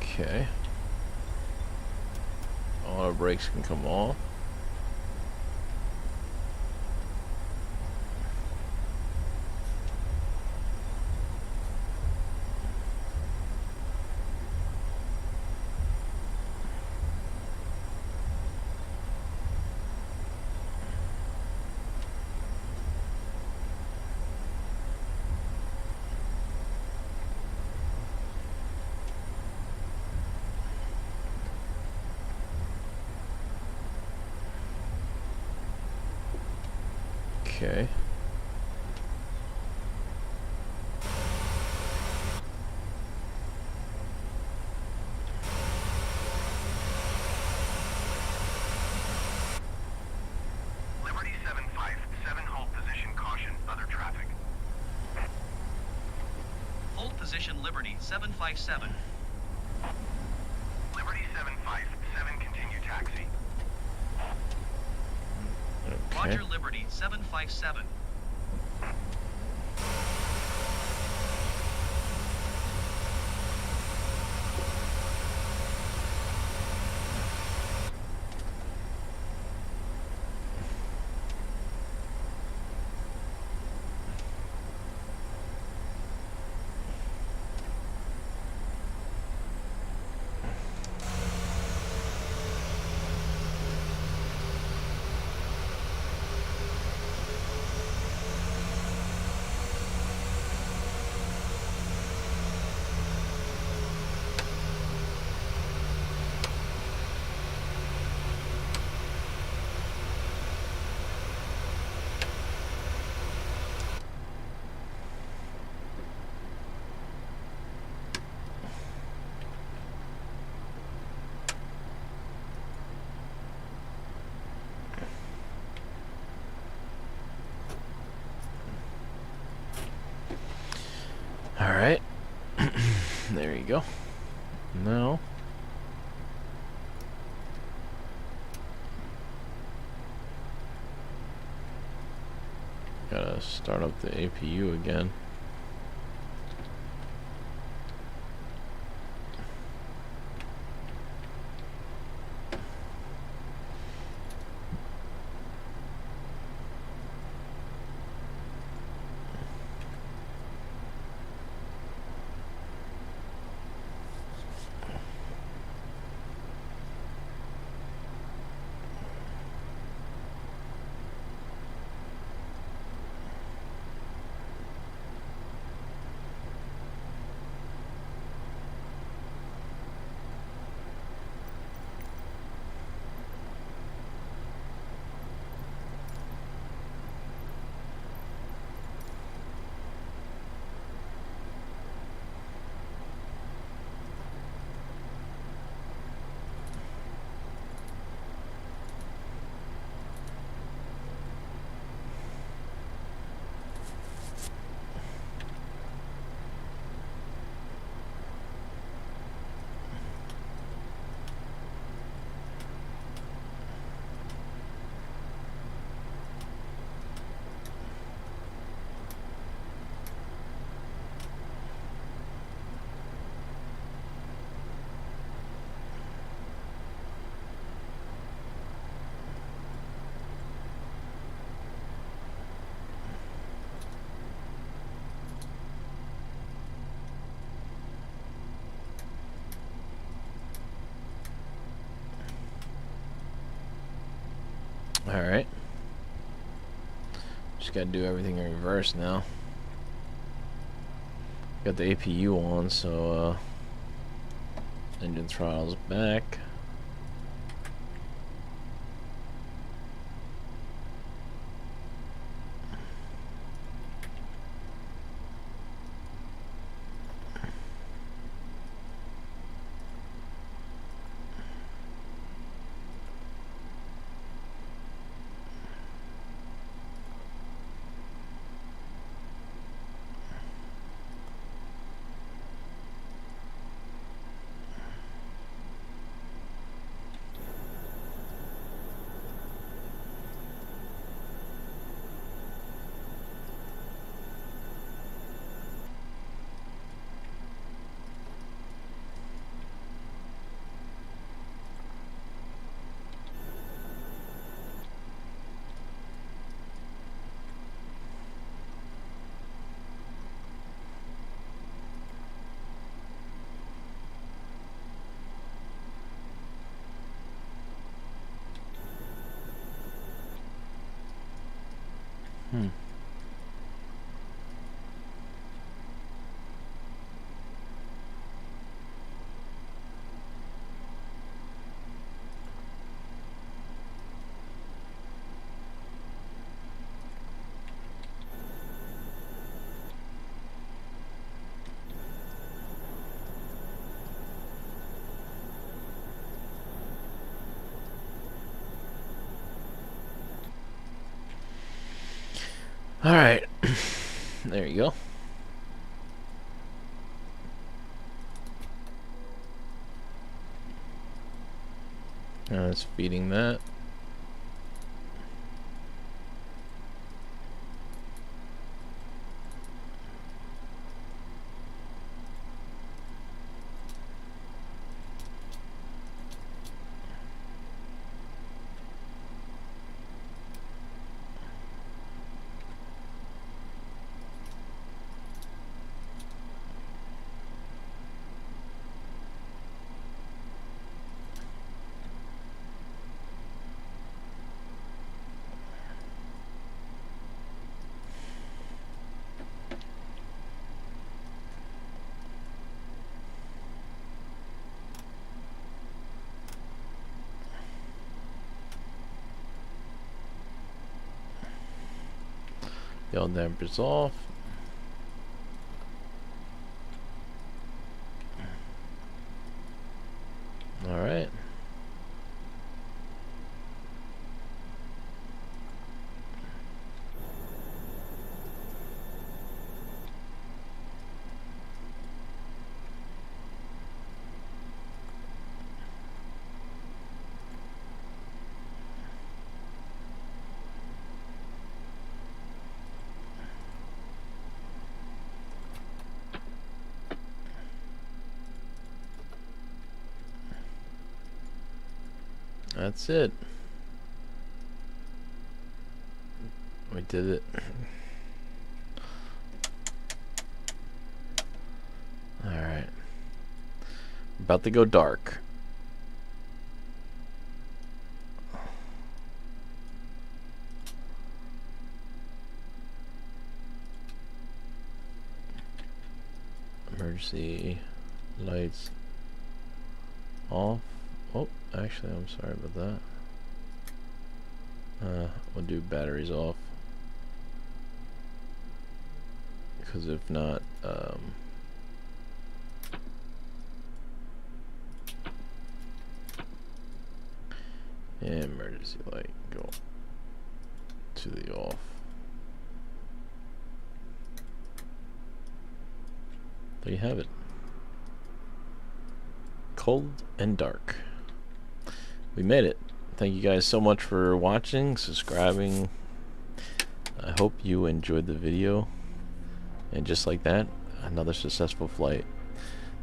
Okay. Auto brakes can come off. Okay. Liberty 757 hold position caution other traffic. Hold position Liberty 757. Liberty 757 continue taxi. Okay. Roger Liberty 757. There you go. Now, gotta start up the APU again. Alright. Just gotta do everything in reverse now. Got the APU on, so engine throttle's back. Alright. There you go. Now it's feeding that. Yaw dampers off. Alright. That's it. We did it. Alright. About to go dark. Emergency lights off. Oh, actually, I'm sorry about that. We'll do batteries off. Because if not, emergency light go to the off. There you have it. Cold and dark. We made it. Thank you guys so much for watching, subscribing. I hope you enjoyed the video. And just like that, another successful flight.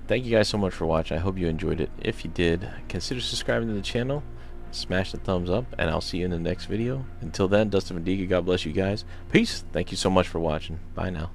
Thank you guys so much for watching. I hope you enjoyed it. If you did, consider subscribing to the channel. Smash the thumbs up, and I'll see you in the next video. Until then, Dustin Vendiga, God bless you guys. Peace. Thank you so much for watching. Bye now.